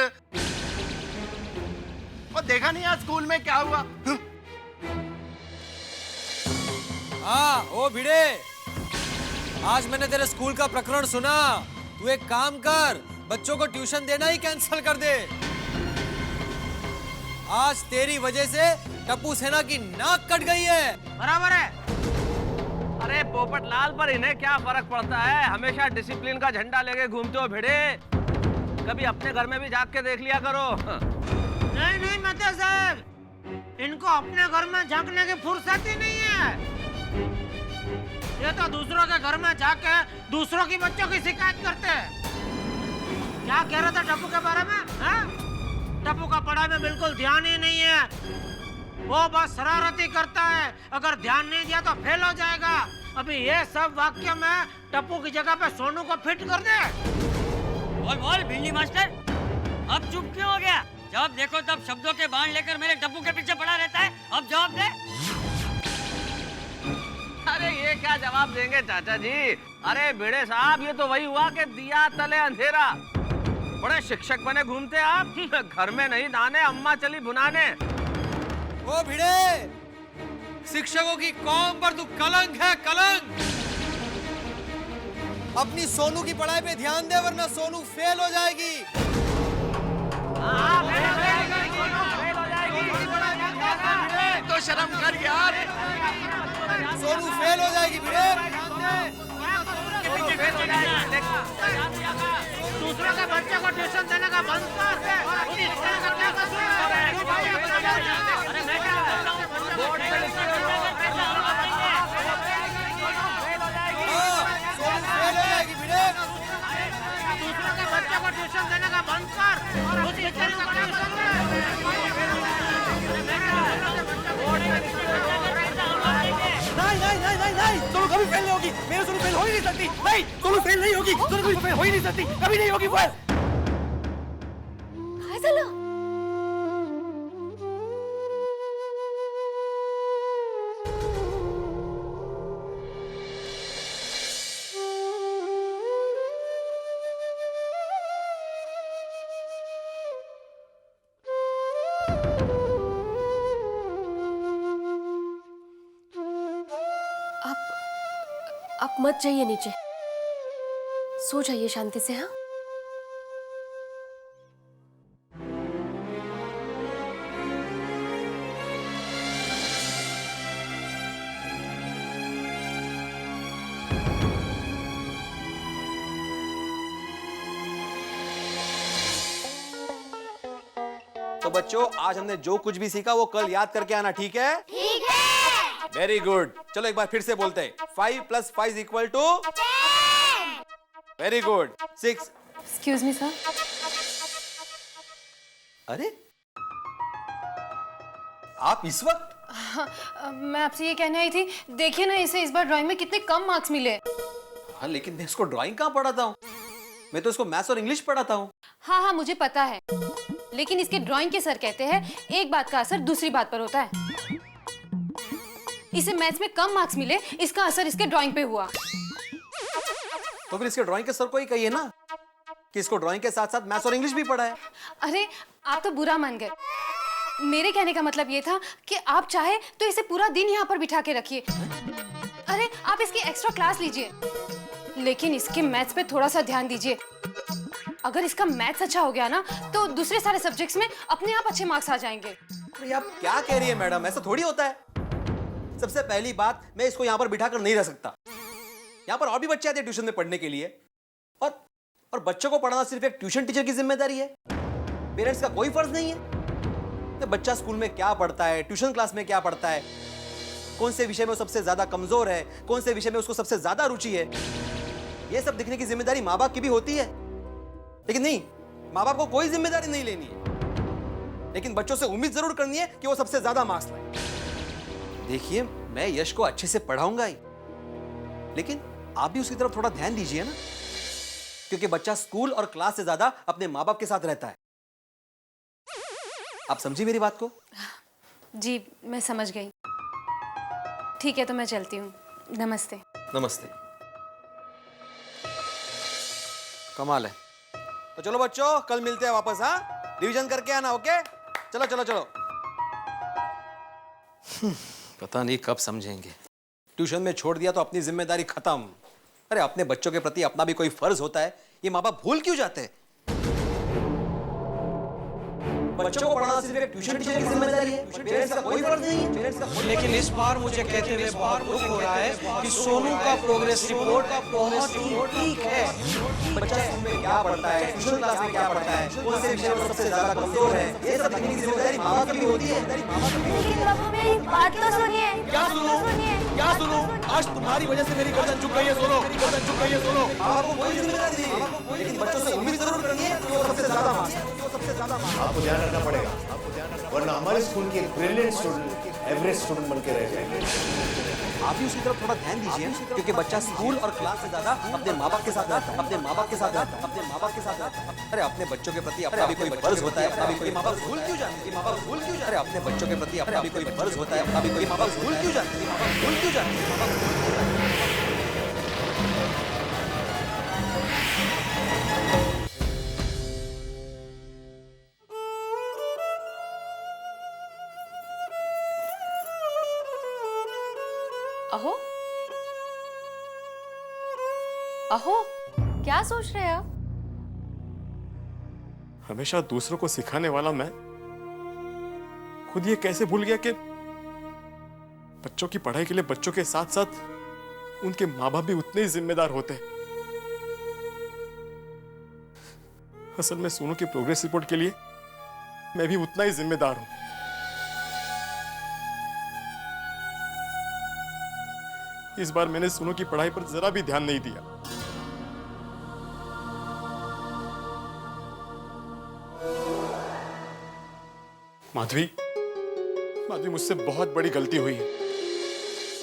और देखा नहीं आज स्कूल में क्या हुआ? हाँ ओ भिड़े, आज मैंने तेरे स्कूल का प्रकरण सुना। तू एक काम कर, बच्चों को ट्यूशन देना ही कैंसिल कर दे। आज तेरी वजह से टप्पू सेना की नाक कट गई है। बराबर है। अरे पोपट लाल, पर इन्हें क्या फर्क पड़ता है? हमेशा डिसिप्लिन का झंडा लेके घूमते हो भिड़े। कभी अपने घर में भी जाग के देख लिया करो। नहीं नहीं मेहता साहब, इनको अपने घर में झांकने की फुर्सत ही नहीं है। ये तो दूसरों के घर में जाके दूसरों की बच्चों की शिकायत करते हैं। क्या कह रहा था टप्पू के बारे में? टप्पू का पढ़ाई में बिल्कुल ध्यान ही नहीं है। वो बस शरारती करता है, अगर ध्यान नहीं दिया तो फेल हो जाएगा। अभी ये सब वाक्य में टप्पू की जगह पे सोनू को फिट कर दे। बोल बोल भिंडी मास्टर, अब चुप क्यों हो गया? जब देखो तब शब्दों के बाण लेकर मेरे टप्पू के पीछे पड़ा रहता है। अब जवाब दे। अरे ये क्या जवाब देंगे चाचा जी? अरे भिड़े साहब, ये तो वही हुआ कि दिया तले अंधेरा। बड़े शिक्षक बने घूमते आप, घर में नहीं दाने, अम्मा चली भुनाने। ओ भिड़े, शिक्षकों की कौम पर तू कलंक है, कलंक। अपनी सोनू की पढ़ाई पे ध्यान दे, वरना सोनू फेल हो जाएगी। तो शर्म कर यार। सोनू फेल हो जाएगी भिड़े। दूसरों के बच्चे को ट्यूशन देने का बंद कर। दूसरों के बच्चे को ट्यूशन देने का बंद कर और उस बेचारे को ट्यूशन नहीं, सोनू कभी फेल नहीं होगी। मेरे सोनू फेल हो ही नहीं सकती। नहीं, सोनू फेल नहीं होगी। सोनू कभी फेल हो ही नहीं सकती, कभी नहीं होगी फेल। आप मत जाइए नीचे, सो जाइए शांति से। हाँ, तो बच्चों, आज हमने जो कुछ भी सीखा वो कल याद करके आना, ठीक है? ठीक है। Very good. चलो एक बार फिर से बोलते हैं। 5 + 5 = 10। Very good. 6। Excuse me sir. अरे आप इस वक्त? मैं आपसे ये कहने आई थी, देखिए ना इसे इस बार ड्राइंग में कितने कम मार्क्स मिले। हाँ, लेकिन मैं इसको ड्राइंग कहाँ पढ़ाता हूँ? मैं तो इसको मैथ्स और इंग्लिश पढ़ाता हूँ। हाँ मुझे पता है, लेकिन इसके ड्राइंग के सर कहते हैं एक बात का असर दूसरी बात पर होता है। इसे मैथ्स में कम मार्क्स मिले, इसका असर इसके ड्राइंग पे हुआ। तो फिर इसके ड्राइंग के सर को ही कहिए ना कि इसको ड्राइंग के साथ साथ मैथ्स और इंग्लिश भी पढ़ा है। अरे आप तो बुरा मान गए। मेरे कहने का मतलब ये था कि आप चाहे तो इसे पूरा दिन यहाँ पर बिठा के रखिए। अरे आप इसकी एक्स्ट्रा क्लास लीजिए, लेकिन इसके मैथ्स पे थोड़ा सा ध्यान दीजिए। अगर इसका मैथ्स अच्छा हो गया ना, तो दूसरे सारे सब्जेक्ट्स में अपने आप अच्छे मार्क्स आ जाएंगे। अरे आप क्या कह रही है मैडम? ऐसा थोड़ी होता है। सबसे पहली बात, मैं इसको यहाँ पर बिठाकर नहीं रह सकता। यहाँ पर और भी बच्चे आते हैं ट्यूशन में पढ़ने के लिए, और बच्चों को पढ़ाना सिर्फ एक ट्यूशन टीचर की जिम्मेदारी है। पेरेंट्स का कोई फर्ज नहीं है। तो बच्चा स्कूल में क्या पढ़ता है, ट्यूशन क्लास में क्या पढ़ता है, कौन से विषय में वो सबसे ज्यादा कमजोर है, कौन से विषय में उसको सबसे ज्यादा रुचि है, ये सब देखने की जिम्मेदारी माँ बाप की भी होती है। लेकिन नहीं, माँ बाप को कोई जिम्मेदारी नहीं लेनी है, लेकिन बच्चों से उम्मीद जरूर करनी है कि वो सबसे ज्यादा मार्क्स लाए। देखिए, मैं यश को अच्छे से पढ़ाऊंगा ही, लेकिन आप भी उसकी तरफ थोड़ा ध्यान दीजिए ना, क्योंकि बच्चा स्कूल और क्लास से ज्यादा अपने माँ बाप के साथ रहता है। आप समझी मेरी बात को? जी मैं समझ गई। ठीक है तो मैं चलती हूँ। नमस्ते। नमस्ते। कमाल है। तो चलो बच्चों, कल मिलते हैं वापस। हाँ, रिवीजन करके आना। ओके, चलो चलो चलो। पता नहीं कब समझेंगे। ट्यूशन में छोड़ दिया तो अपनी जिम्मेदारी खत्म। अरे अपने बच्चों के प्रति अपना भी कोई फर्ज होता है, ये माँ बाप भूल क्यों जाते हैं? बच्चों को पढ़ाना सिर्फ एक ट्यूशन टीचर की जिम्मेदारी है, पेरेंट्स का कोई फर्ज नहीं है। लेकिन इस बार मुझे कहते हुए बहुत दुख हो रहा है कि सोनू का प्रोग्रेस रिपोर्ट बहुत ही ठीक है। बच्चा स्कूल में क्या पढ़ता है, ट्यूशन क्लास में क्या पढ़ता है, कौन से विषय में सबसे ज्यादा कमजोर है, ये सब देखने की जिम्मेदारी माँ बाप की भी होती है। लेकिन बाबा मेरी बात तो सुनिए। क्या सुनो? क्या सुनो? आज तुम्हारी वजह से मेरी गर्दन झुक गई है सोनो, मेरी गर्दन झुक गई है सोनो। आपको कोई जिम्मेदारी नहीं है, लेकिन बच्चों से उम्मीद जरूर करनी है कि वो सबसे ज्यादा मार्क्स, आपको ध्यान रखना पड़ेगा, वरना हमारे स्कूल के ब्रिलियंट स्टूडेंट एवरेज स्टूडेंट बन के रह जाएंगे। आप भी उसकी तरफ थोड़ा ध्यान दीजिए, क्योंकि बच्चा स्कूल और क्लास से ज्यादा अपने माँ बाप के साथ रहता है, अपने माँ बाप के साथ रहता है, अपने माँ बाप के साथ रहता है। अरे अपने बच्चों के प्रति अपना भी कोई फर्ज होता है, अपना भी कोई माँ बाप भूल क्यों जाते हैं? माँ बाप भूल क्यों जाते? अरे अपने बच्चों के प्रति अपना भी कोई फर्ज होता है, अपना भी कोई माँ बाप भूल क्यों जाते हैं? माँ बाप भूल क्यों जाते हैं? माँ बाप भूल क्यों जाते हैं? अहो अहो, क्या सोच रहे हैं आप? हमेशा दूसरों को सिखाने वाला मैं खुद ये कैसे भूल गया कि बच्चों की पढ़ाई के लिए बच्चों के साथ साथ उनके माँ बाप भी उतने ही जिम्मेदार होते हैं। असल में सोनू की प्रोग्रेस रिपोर्ट के लिए मैं भी उतना ही जिम्मेदार हूं। इस बार मैंने सोनू की पढ़ाई पर जरा भी ध्यान नहीं दिया। माधवी मुझसे बहुत बड़ी गलती हुई है।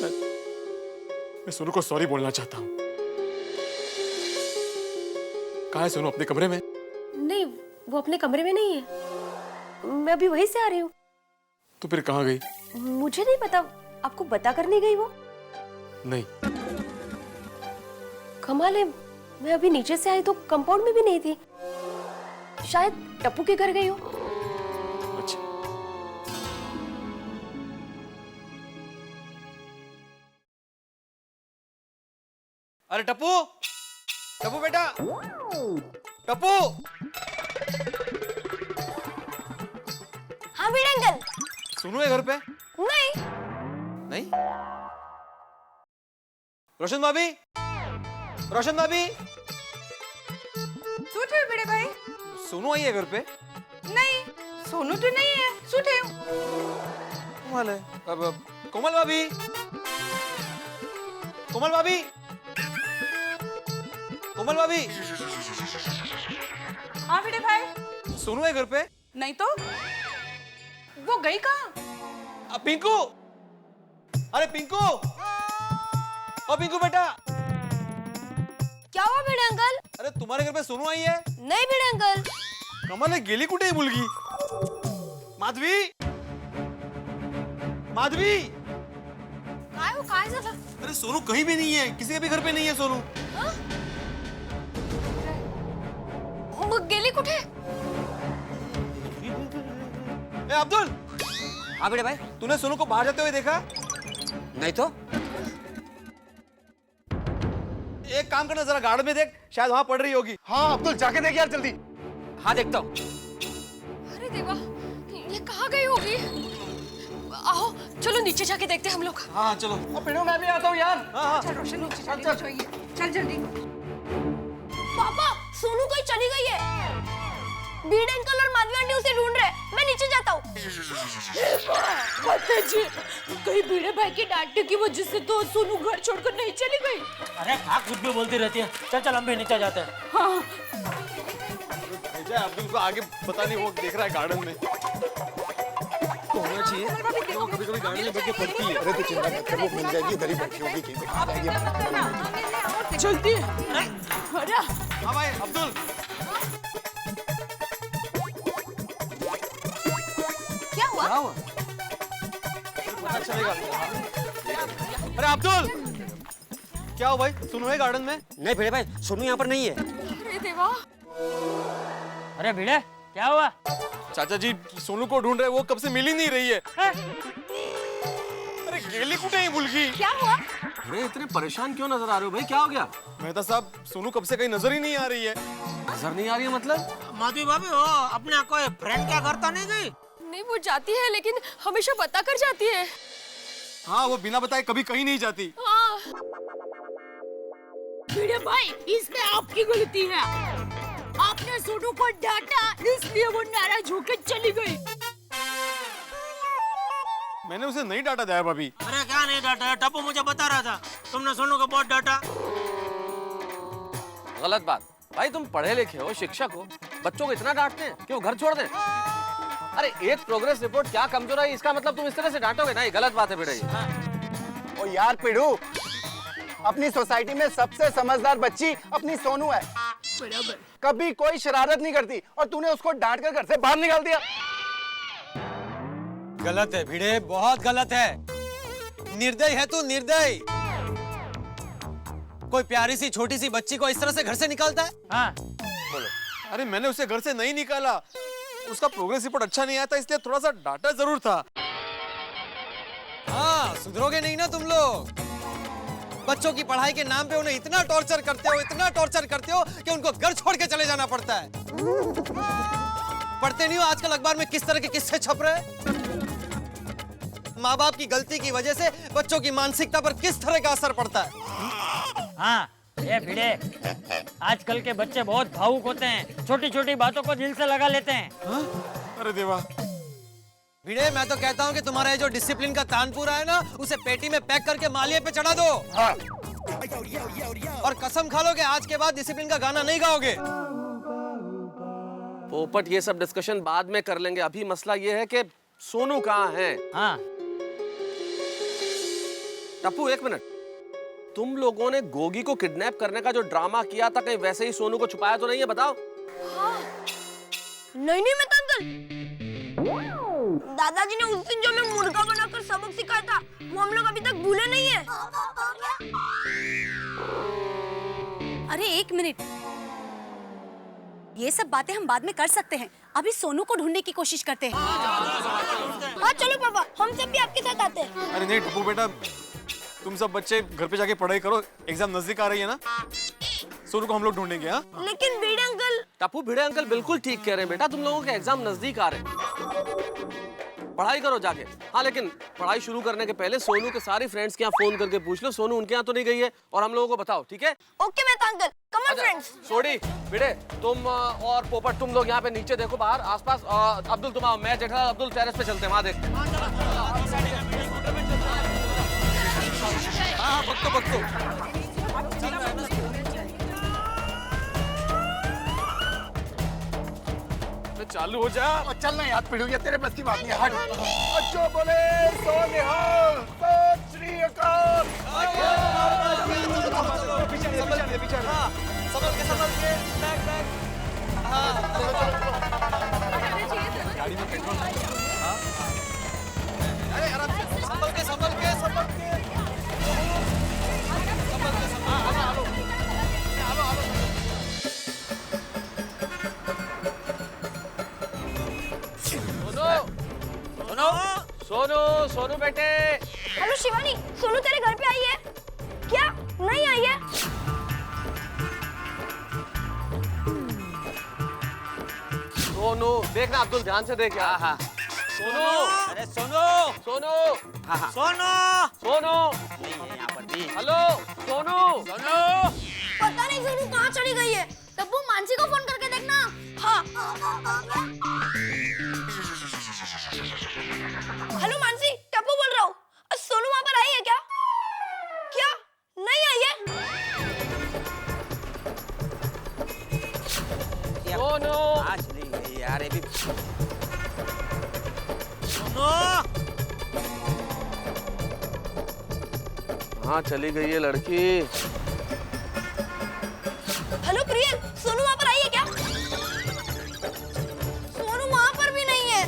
मैं सोनू को सॉरी बोलना चाहता हूं। कहाँ है सोनू? अपने कमरे में? नहीं, वो अपने कमरे में नहीं है। मैं अभी वहीं से आ रही हूँ। तो फिर कहाँ गई? मुझे नहीं पता। आपको बता कर नहीं गई वो? नहीं। कमाल है, मैं अभी नीचे से आई तो कंपाउंड में भी नहीं थी। शायद टप्पू के घर गई हो। अच्छा। अरे टप्पू, टप्पू बेटा, टप्पू। हाँ भिड़े अंकल। सोनू है घर पे? नहीं। नहीं? रोशन भाभी, रोशन भाभी। सूट है बड़े भाई? सोनू आई है घर पे? नहीं, सोनू तो नहीं है। सूट है। कमाल है। अब कोमल भाभी, कोमल भाभी, कोमल भाभी। हाँ बड़े भाई। सोनू है घर पे? नहीं तो वो गई कहाँ? पिंकू, अरे पिंकू, ओ पिंकू बेटा। क्या हुआ भिड़े अंकल? अरे तुम्हारे घर पे सोनू आई है? नहीं भिड़े अंकल। कमाल है, गेली कुठे ही मुलगी? माधवी, माधवी। काय झालं? अरे सोनू कहीं भी नहीं है, किसी के भी घर पे नहीं है सोनू। मग गेली कुठे? ए अब्दुल। हाँ बेटे भाई। तूने सोनू को बाहर जाते हुए देखा? नहीं तो। एक काम करना, जरा गार्डन में देख, शायद वहां पड़ रही होगी। हाँ अब्दुल, जाके देख यार जल्दी। हाँ देखता हूँ। अरे देवा, ये कहाँ गई होगी? आओ चलो नीचे जाके देखते हैं हम लोग। हाँ चलो। अब पिनो मैं भी आता हूँ यार। हाँ चल रोशन नीचे जाइए। चल जल्दी। पापा सोनू कहीं चली गई है। भिड़े अंकल और माधवी आंटी उसे ढूंढ रहे हैं। मैं नीचे जाता हूँ। जी, कहीं भिड़े भाई की डांटने की वजह से तो सोनू घर छोड़कर नहीं चली गई। अरे क्या कुछ भी बोलती रहती है। चल चल हम भी नीचे जाते हैं। हाँ। अब्दुल को आगे पता नहीं, वो देख रहा है गार्डन में। तो होना चाहिए, वो कभी-कभी गार्डन में बैठ के पढ़ती है। अरे तो चिंता मत कर, वो मिल जाएगी, इधर ही बैठी होगी कहीं पे। आ जाएगी। जल्दी। अरे हाँ भाई अब्दुल। क्या हुआ? चलेगा। अरे अब्दुल, क्या हो भाई? सुनो है गार्डन में? नहीं भिड़े भाई, सोनू यहाँ पर नहीं है। अरे देवा, अरे भिड़े, क्या हुआ? चाचा जी सोनू को ढूंढ रहे, वो कब से मिल ही नहीं रही है। अरे गेली कुठे ही मुलगी? क्या हुआ? अरे इतने परेशान क्यों नजर आ रहे हो भाई, क्या हो गया? मेहता साहब, सोनू कब से कहीं नजर ही नहीं आ रही है। नजर नहीं आ रही है मतलब? माधवी भाभी हो अपने कोई फ्रेंड क्या करता नहीं गई? नहीं, वो जाती है लेकिन हमेशा बता कर जाती है। हाँ, वो बिना बताए कभी कहीं नहीं जाती। हाँ। भिड़े भाई, इसमें आपकी गलती है। आपने सोनू को डांटा, इसलिए वो नाराज होकर चली गई। मैंने उसे नहीं डांटा दया भाभी। अरे क्या नहीं डांटा? टप्पू मुझे बता रहा था तुमने सोनू को बहुत डांटा। गलत बात भाई, तुम पढ़े लिखे हो, शिक्षक हो, बच्चों को इतना डांटते हैं कि वो घर छोड़ दें? अरे एक प्रोग्रेस रिपोर्ट क्या कमजोर है इसका मतलब तुम इस तरह से डांटोगे? नहीं, गलत बात है बेटा ये। ओ यार पिड़ू, अपनी सोसाइटी में सबसे समझदार बच्ची अपनी सोनू है। बराबर। कभी कोई शरारत नहीं करती और तूने उसको डांट कर घर से बाहर निकाल दिया। गलत है भिड़े, बहुत गलत है। निर्दयी है तू, निर्दयी। कोई प्यारी सी छोटी सी बच्ची को इस तरह से घर से निकालता है? हाँ बोलो। अरे मैंने उसे घर से नहीं निकाला, उसका प्रोग्रेस रिपोर्ट अच्छा नहीं आया था इसलिए थोड़ा सा डांटा जरूर था। हाँ, सुधरोगे नहीं ना तुम लोग। बच्चों की पढ़ाई के नाम पे उन्हें इतना टॉर्चर करते हो, इतना टॉर्चर करते हो कि उनको घर छोड़ के चले जाना पड़ता है। पढ़ते नहीं हो आजकल अखबार में किस तरह के किस्से छप रहे? माँ बाप की गलती की वजह से बच्चों की मानसिकता पर किस तरह का असर पड़ता है? हाँ, ये भिड़े, आजकल के बच्चे बहुत भावुक होते हैं, छोटी छोटी बातों को दिल से लगा लेते हैं। हाँ? अरे देवा। भिड़े, मैं तो कहता हूँ कि तुम्हारा ये जो डिसिप्लिन का तानपुरा है ना, उसे पेटी में पैक करके मालिये पे चढ़ा दो। हाँ। और कसम खा लो कि आज के बाद डिसिप्लिन का गाना नहीं गाओगे। पोपट, ये सब डिस्कशन बाद में कर लेंगे, अभी मसला ये है कि सोनू कहाँ है। हाँ। टप्पू एक मिनट, तुम लोगों ने गोगी को किडनैप करने का जो ड्रामा किया था, कहीं वैसे ही सोनू को छुपाया तो नहीं है? बताओ। हाँ। नहीं नहीं मैं अंकल, दादाजी ने उस दिन जो हमें मुर्गा बनाकर सबक सिखाया था वो हम लोग अभी तक भूले नहीं है। अरे एक मिनट, ये सब बातें हम बाद में कर सकते हैं, अभी सोनू को ढूंढने की कोशिश करते हैं। हाँ चलो पापा, हम सब भी आपके साथ आते हैं। अरे नहीं टप्पू बेटा, तुम सब बच्चे घर पे जाके पढ़ाई करो, एग्जाम नजदीक आ रही है ना, सोनू को हम लोग ढूंढेंगे। हाँ, लेकिन भिड़े अंकल। टप्पू, भिड़े अंकल बिल्कुल ठीक कह रहे हैं बेटा, तुम लोगों के एग्जाम नजदीक आ रहे हैं, पढ़ाई करो जाके। हाँ, लेकिन पढ़ाई शुरू करने के पहले सोनू के सारे फ्रेंड्स के यहाँ फोन करके पूछ लो सोनू उनके यहाँ तो नहीं गई है, और हम लोगों को बताओ, ठीक है? ओके मैं अंकल, कम ऑन फ्रेंड्स। सोडी, भिड़े, तुम और पोपट तुम लोग यहाँ पे नीचे देखो बाहर आसपास। अब्दुल तुम आओ, मैं जेठा अब्दुल टेरेस पे चलते हैं, वहाँ देखते हैं। हाँ, पक्को। चालू हो जा। और चलना याद पीड़ूगी, तेरे बस की बात नहीं। हट। अच्छो बोले सो निहाल, सत श्री अकाल। संभल के बैक बैक। हाँ, गाड़ी में पेट्रोल नहीं है। हाँ, अरे आराम से, संभल के संभल के संभल के। सोनू, सोनू बेटे। हेलो शिवानी, सोनू तेरे घर पे आई है क्या? नहीं आई है? सोनू देखना, अब्दुल ध्यान से देख यार। हाँ, सोनू। अरे सोनू, सोनू। हाँ, सोनू, सोनू नहीं है यहाँ पर भी। हेलो सोनू। सोनू, पता नहीं सोनू कहाँ चली गई है। तब्बू, मानसी को फोन करके देखना। हाँ। हेलो मानसी, टप्पू बोल रहा हूँ। सोनू वहाँ पर आई है क्या? क्या नहीं आई है? सोनू, आज चली गई यार, ये भी। सोनू, हाँ चली गई है लड़की। हेलो प्रियल, सोनू वहाँ पर आई है क्या? सोनू वहाँ पर भी नहीं है।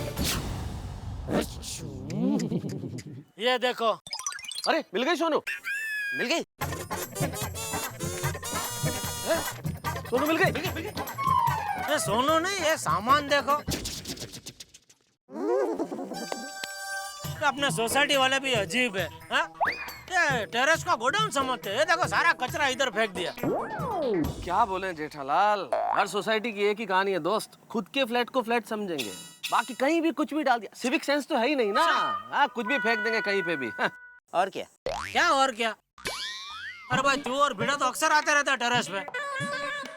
ये देखो। अरे मिल गई सोनू? मिल गई? सोनू मिल गई? ये सोनू नहीं, ये सामान देखो। अपने सोसाइटी वाले भी अजीब है, हाँ? ये टेरेस का गोडाउन समझते हैं। ये देखो सारा कचरा इधर फेंक दिया। क्या बोले जेठालाल, हर सोसाइटी की एक ही कहानी है दोस्त। खुद के फ्लैट को फ्लैट समझेंगे, बाकी कहीं भी कुछ भी डाल दिया। सिविक सेंस तो है ही नहीं ना। हाँ, कुछ भी फेंक देंगे कहीं पे भी। और क्या? क्या और क्या? अरे भाई तू और भिड़ा तो अक्सर आते रहता है टेरेस पे,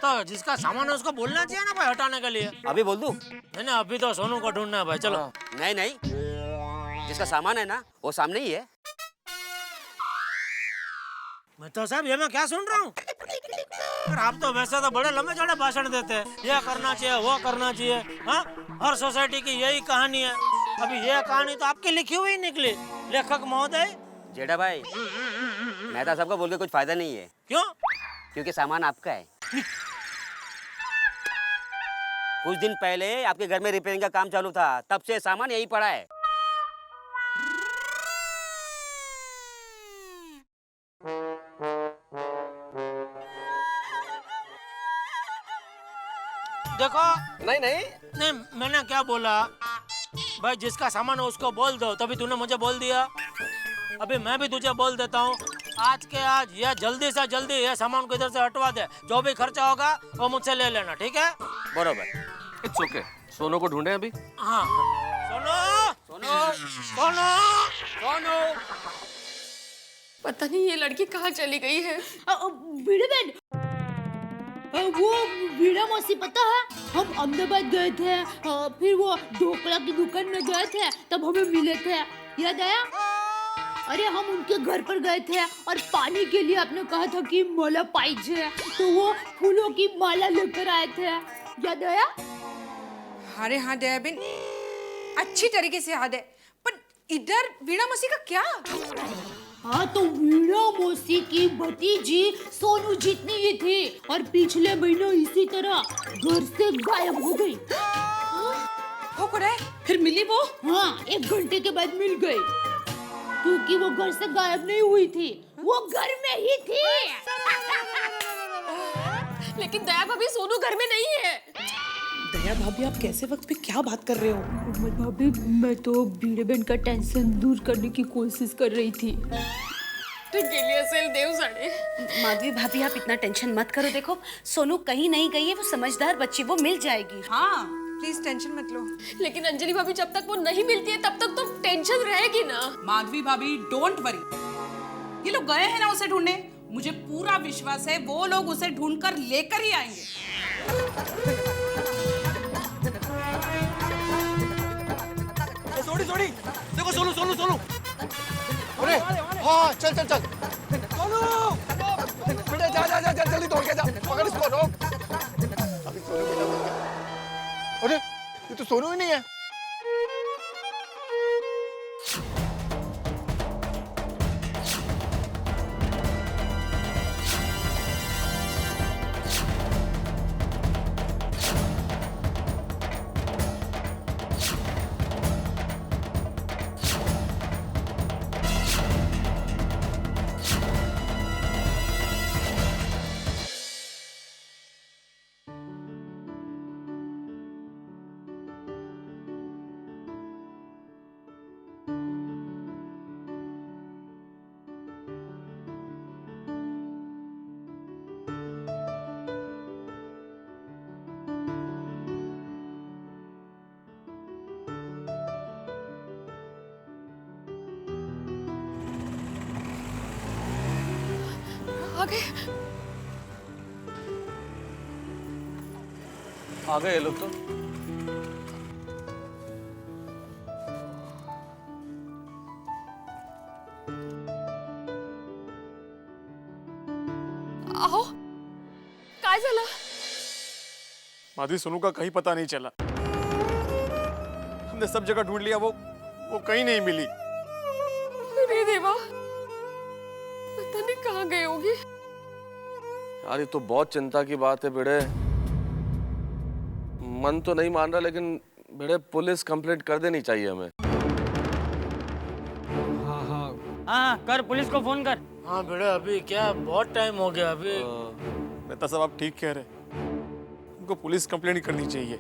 तो जिसका सामान है उसको बोलना चाहिए ना भाई हटाने के लिए। अभी बोल दूं? नहीं, अभी तो सोनू को ढूंढना है भाई, चलो। नहीं नहीं, जिसका सामान है ना वो सामने ही है। मैं तो साहब ये मैं क्या सुन रहा हूँ? आप तो वैसे तो बड़े लंबे चौड़े भाषण देते हैं, ये करना चाहिए वो करना चाहिए। हाँ, हर सोसाइटी की यही कहानी है। अभी ये कहानी तो आपकी लिखी हुई निकली, लेखक महोदय। जेठा भाई, मेहता साहब को बोल के कुछ फायदा नहीं है। क्यों? क्योंकि सामान आपका है। कुछ दिन पहले आपके घर में रिपेयरिंग का काम चालू था, तब से सामान यही पड़ा है। देखो। नहीं नहीं नहीं, मैंने क्या बोला भाई, जिसका सामान है उसको बोल दो। तभी तूने मुझे बोल दिया, अभी मैं भी तुझे बोल देता हूँ। आज के आज ये जल्दी से जल्दी ये सामान को इधर से हटवा दे। जो भी खर्चा होगा वो मुझसे ले लेना, ठीक है? बरोबर। It's okay. सोनू को ढूंढे अभी? हाँ। सोनू, सोनू, सोनू, सोनू। पता नहीं ये लड़की कहाँ चली गई है। भिड़े बहन, वो वीणा मौसी पता है, हम अहमदाबाद गए थे, फिर वो ढोकला की दुकान में गए थे, तब हमें मिले थे, याद आया? अरे हम उनके घर पर गए थे और पानी के लिए आपने कहा था कि माला पाइजे, तो वो फूलों की माला लेकर आए थे, याद आया? अरे हाँ दयाबेन, अच्छी तरीके से याद है, पर इधर वीणा मौसी का क्या? हाँ, तो वीणा मौसी की भतीजी सोनू जितनी ही थी और पिछले महीने इसी तरह घर से गायब हो गई। हो को रहे? फिर मिली वो? हाँ, 1 घंटे के बाद मिल गई, क्योंकि वो घर से गायब नहीं हुई थी, वो घर में ही थी। लेकिन दया भाभी, सोनू घर में नहीं है। दया भाभी, आप कैसे वक्त पे क्या बात कर रहे हो? उमर भाभी, मैं तो भिड़े बहन का टेंशन दूर करने की कोशिश कर रही थी। माधवी भाभी, आप इतना टेंशन मत करो। देखो, सोनू कहीं नहीं गई है, वो समझदार बच्ची, वो मिल जाएगी। हाँ, प्लीज टेंशन मत लो। लेकिन अंजलि भाभी, जब तक वो नहीं मिलती है तब तक तो टेंशन रहेगी ना। माधवी भाभी, डोंट वरी। ये लोग गए हैं ना उसे ढूंढने, मुझे पूरा विश्वास है वो लोग उसे ढूंढकर लेकर ही आएंगे। सोनी, देखो सोनू, सोनू, सोनू। अरे हाँ, चल चल चल। सोनू, बेटा जा जा जा जा, जल्दी दौड़ के जा, पकड़ इसको, रोक। अभी सोनू बेटा मिल गया। अरे ये तो सोनू ही नहीं है। आ गए ये लोग तो। आओ, काय झालं? माधवी, सोनू का कहीं पता नहीं चला। हमने सब जगह ढूंढ लिया, वो कहीं नहीं मिली। अरे देवा, पता नहीं कहाँ गई होगी। यार ये तो बहुत चिंता की बात है भिड़े। मन तो नहीं मान रहा, लेकिन भिड़े पुलिस कंप्लेंट कर देनी चाहिए हमें। हाँ हाँ, हाँ कर पुलिस को फोन कर। हाँ बेटा अभी क्या बहुत टाइम हो गया अभी। मेहता साहब आप ठीक कह रहे हैं, उनको पुलिस कंप्लेंट करनी चाहिए।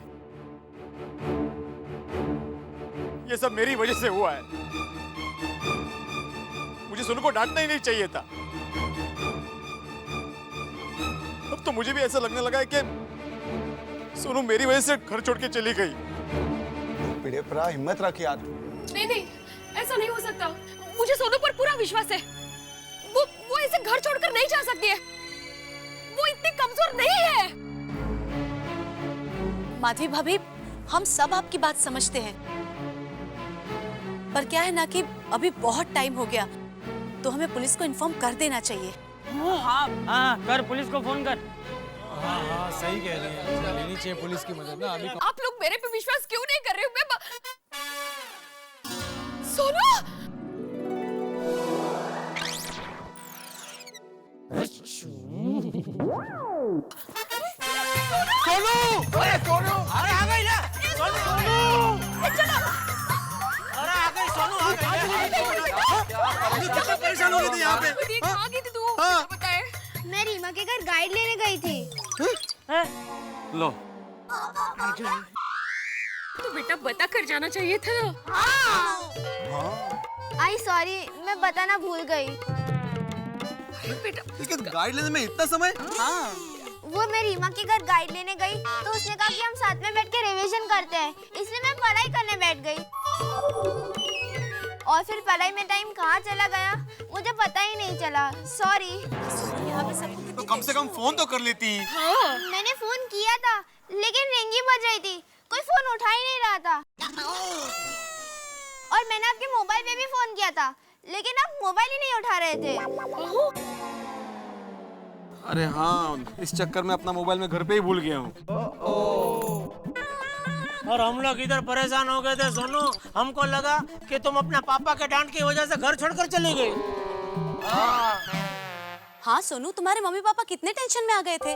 ये सब मेरी वजह से हुआ है, मुझे सोनू को डांटना ही नहीं चाहिए था। अब तो मुझे भी ऐसा लगने लगा है कि सोनू मेरी वजह से घर छोड़ के चली गई। पीड़े पर हिम्मत रख यार। नहीं नहीं, ऐसा नहीं हो सकता। मुझे सोनू पर पूरा विश्वास है। वो इसे घर छोड़कर नहीं जा सकती है। वो इतनी कमजोर नहीं है। माधवी भाभी, हम सब आपकी बात समझते हैं, पर क्या है ना कि अभी बहुत टाइम हो गया, तो हमें पुलिस को इन्फॉर्म कर देना चाहिए। हाँ कर पुलिस को फोन कर। हाँ हाँ सही कह रही है, लेनी चाहिए पुलिस की मदद ना अभी। आप लोग मेरे पे विश्वास क्यों नहीं कर रहे हो? सोनू! सोनू! अरे सोनू! अरे आ गई ना सोनू! चलो! अरे आ गई सोनू, आ गई। कितना परेशान हो गए थे यहाँ पे? कहाँ गई थी तू? बताए। मैं रीमा के घर गाइड लेने गई थी। लो तो बेटा बता कर जाना चाहिए था ना। आई सॉरी, मैं बताना भूल गई। लेकिन गाइड लेने में इतना समय? हाँ। वो मैं रीमा के घर गाइड लेने गई तो उसने कहा कि हम साथ में बैठ के रिवीजन करते हैं, इसलिए मैं पढ़ाई करने बैठ गई। और फिर पढ़ाई में टाइम कहाँ चला गया मुझे पता ही नहीं चला। सॉरी। तो कम से कम फोन तो कर लेती। हाँ। मैंने फोन किया था लेकिन रिंग ही बज रही थी, कोई फोन उठा ही नहीं रहा था। और मैंने आपके मोबाइल पे भी फोन किया था लेकिन आप मोबाइल ही नहीं उठा रहे थे। अरे हाँ, इस चक्कर में अपना मोबाइल में घर पे ही भूल गया हूँ। और हम लोग इधर परेशान हो गए थे सोनू, हमको लगा कि तुम अपना पापा के डांट की वजह से घर छोड़कर चली गई। हाँ सोनू, तुम्हारे मम्मी पापा कितने टेंशन में आ गए थे?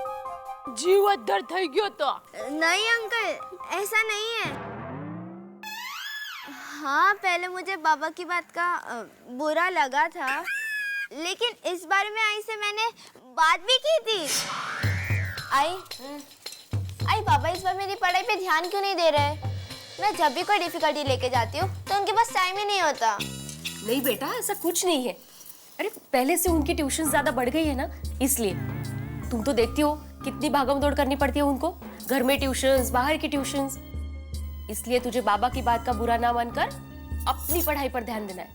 जीव अद्धर થઈ ગયો तो। नहीं अंकल, ऐसा नहीं है। हाँ पहले मुझे बाबा की बात का बुरा लगा था, लेकिन इस बारे में आई से मैंने बात भी की थी। आई बाबा इस बार मेरी पढ़ाई पे ध्यान क्यों नहीं दे रहे? मैं जब भी कोई डिफिकल्टी लेके जाती हूँ तो उनके पास टाइम ही नहीं होता। नहीं बेटा, ऐसा कुछ नहीं है। अरे पहले से उनकी ट्यूशन ज्यादा बढ़ गई है ना, इसलिए। तुम तो देखती हो कितनी भागम दौड़ करनी पड़ती है उनको, घर में ट्यूशंस, बाहर की ट्यूशंस। इसलिए तुझे बाबा की बात का बुरा ना मानकर अपनी पढ़ाई पर ध्यान देना है।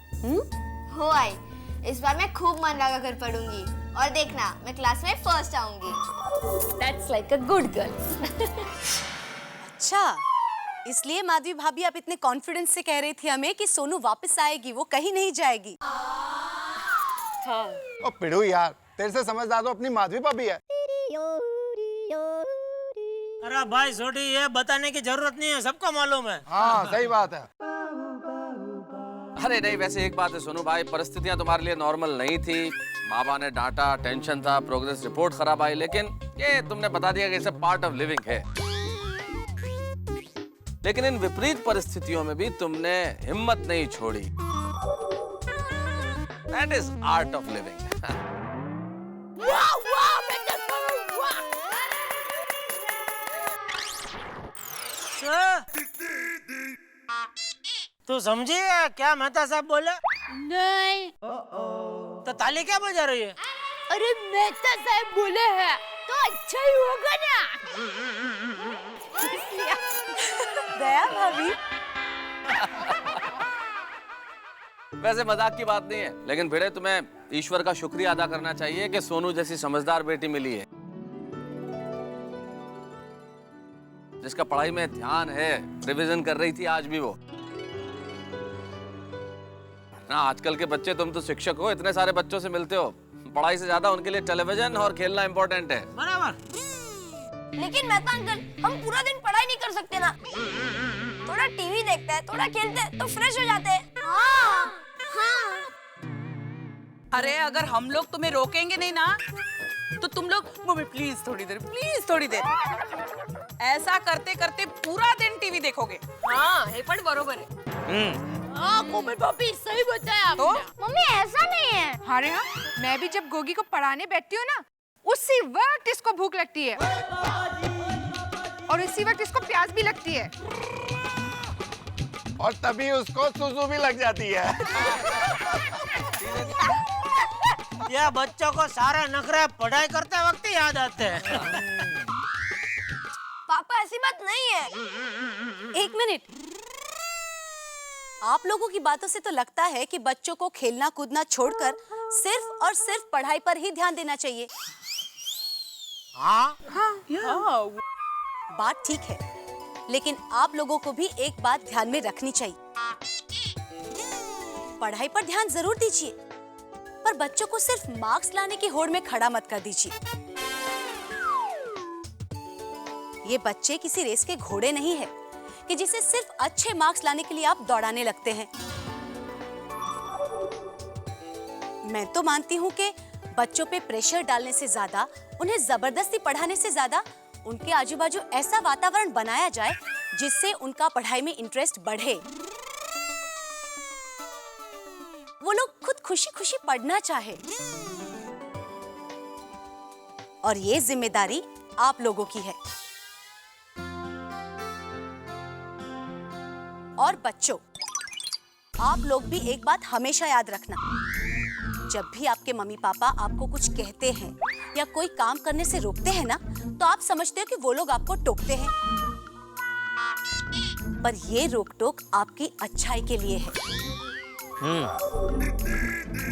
हो आई, इस बार मैं खूब मन लगा कर पढ़ूंगी और देखना मैं क्लास में फर्स्ट आऊंगी। That's like a good girl. अच्छा, इसलिए माधवी भाभी आप इतने कॉन्फिडेंस से कह रही थी हमें कि सोनू वापस आएगी, वो कहीं नहीं जाएगी। हाँ। ओ पिड़ू यार, तेरे से समझदार तो अपनी माधवी भाभी है। अरे भाई छोटी, ये बताने की जरूरत नहीं है, सबको मालूम है। हाँ सही बात है। अरे नहीं, वैसे एक बात है सोनू भाई, परिस्थितियां तुम्हारे लिए नॉर्मल नहीं थी। बाबा ने डांटा, टेंशन था, प्रोग्रेस रिपोर्ट खराब आई, लेकिन ये तुमने बता दिया कि इसे पार्ट ऑफ लिविंग है। लेकिन इन विपरीत परिस्थितियों में भी तुमने हिम्मत नहीं छोड़ी। That is art of living. तू समझी क्या मेहता साहब बोले? नहीं। तो ताली क्या बजा रही है? अरे मेहता साहब बोले हैं तो अच्छा ही होगा ना। दया भाभी। वैसे मजाक की बात नहीं है, लेकिन भिड़े तुम्हें ईश्वर का शुक्रिया अदा करना चाहिए कि सोनू जैसी समझदार बेटी मिली है, जिसका पढ़ाई में ध्यान है। रिवीजन कर रही थी आज भी वो ना। आजकल के बच्चे, तुम तो शिक्षक हो, इतने सारे बच्चों से मिलते हो, पढ़ाई से ज्यादा उनके लिए टेलीविजन और खेलना इम्पोर्टेंट है। बराबर। लेकिन मैं तो अंकल, हम पूरा दिन पढ़ाई नहीं कर सकते ना। थोड़ा टीवी देखते हैं, थोड़ा खेलते हैं तो फ्रेश हो जाते हैं। हाँ, हाँ। अरे अगर हम लोग तुम्हें रोकेंगे नहीं ना, तो तुम लोग मम्मी प्लीज थोड़ी देर ऐसा करते करते पूरा दिन टीवी देखोगे। हाँ, हे पण बरोबर है। हाँ कोमल भाभी सही बताया तो आपने। मम्मी ऐसा नहीं है। अरे हाँ, मैं भी जब गोगी को पढ़ाने बैठती हूँ ना, उसी वक्त इसको भूख लगती है और इसी वक्त इसको प्यास भी लगती है और तभी उसको सुसु भी लग जाती है। ये बच्चों को सारे नखरे पढ़ाई करते वक्त ही याद आते हैं। पापा ऐसी बात नहीं है। एक मिनट, आप लोगों की बातों से तो लगता है कि बच्चों को खेलना कूदना छोड़कर सिर्फ और सिर्फ पढ़ाई पर ही ध्यान देना चाहिए। हाँ हाँ, बात ठीक है, लेकिन आप लोगों को भी एक बात ध्यान में रखनी चाहिए। पढ़ाई पर ध्यान जरूर दीजिए, पर बच्चों को सिर्फ मार्क्स लाने की होड़ में खड़ा मत कर दीजिए। ये बच्चे किसी रेस के घोड़े नहीं है कि जिसे सिर्फ अच्छे मार्क्स लाने के लिए आप दौड़ाने लगते हैं। मैं तो मानती हूँ कि बच्चों पे प्रेशर डालने से ज्यादा, उन्हें जबरदस्ती पढ़ाने से ज्यादा उनके आजू बाजू ऐसा वातावरण बनाया जाए जिससे उनका पढ़ाई में इंटरेस्ट बढ़े। वो लोग खुद खुशी खुशी पढ़ना चाहे। और ये जिम्मेदारी आप लोगों की है। और बच्चों, आप लोग भी एक बात हमेशा याद रखना, जब भी आपके मम्मी पापा आपको कुछ कहते हैं या कोई काम करने से रोकते हैं ना, तो आप समझते हो कि वो लोग आपको टोकते हैं, पर ये रोक टोक आपकी अच्छाई के लिए है।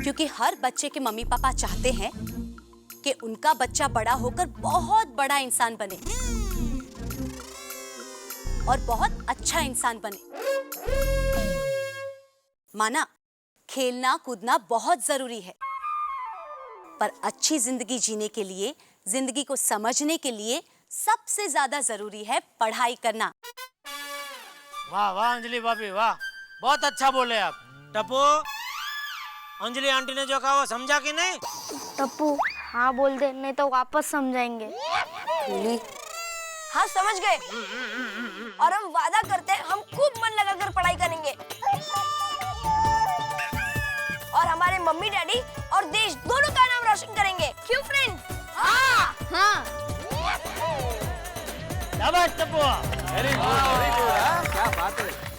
क्योंकि हर बच्चे के मम्मी पापा चाहते हैं कि उनका बच्चा बड़ा होकर बहुत बड़ा इंसान बने और बहुत अच्छा इंसान बने। माना, खेलना कूदना बहुत जरूरी है, पर अच्छी जिंदगी जीने के लिए, जिंदगी को समझने के लिए सबसे ज्यादा जरूरी है पढ़ाई करना। वाह वाह अंजलि भाभी, वाह, बहुत अच्छा बोले आप। टप्पू, अंजलि आंटी ने जो कहा वो समझा कि नहीं? टप्पू हाँ बोल दे, नहीं तो वापस समझाएंगे। हाँ समझ गए, और हम वादा करते हैं हम खूब मन लगाकर पढ़ाई करेंगे और हमारे मम्मी डैडी और देश दोनों का नाम रोशन करेंगे। क्यों फ्रेंड्स? हाँ हाँ। शाबाश टप्पू, वेरी गुड, क्या बात है।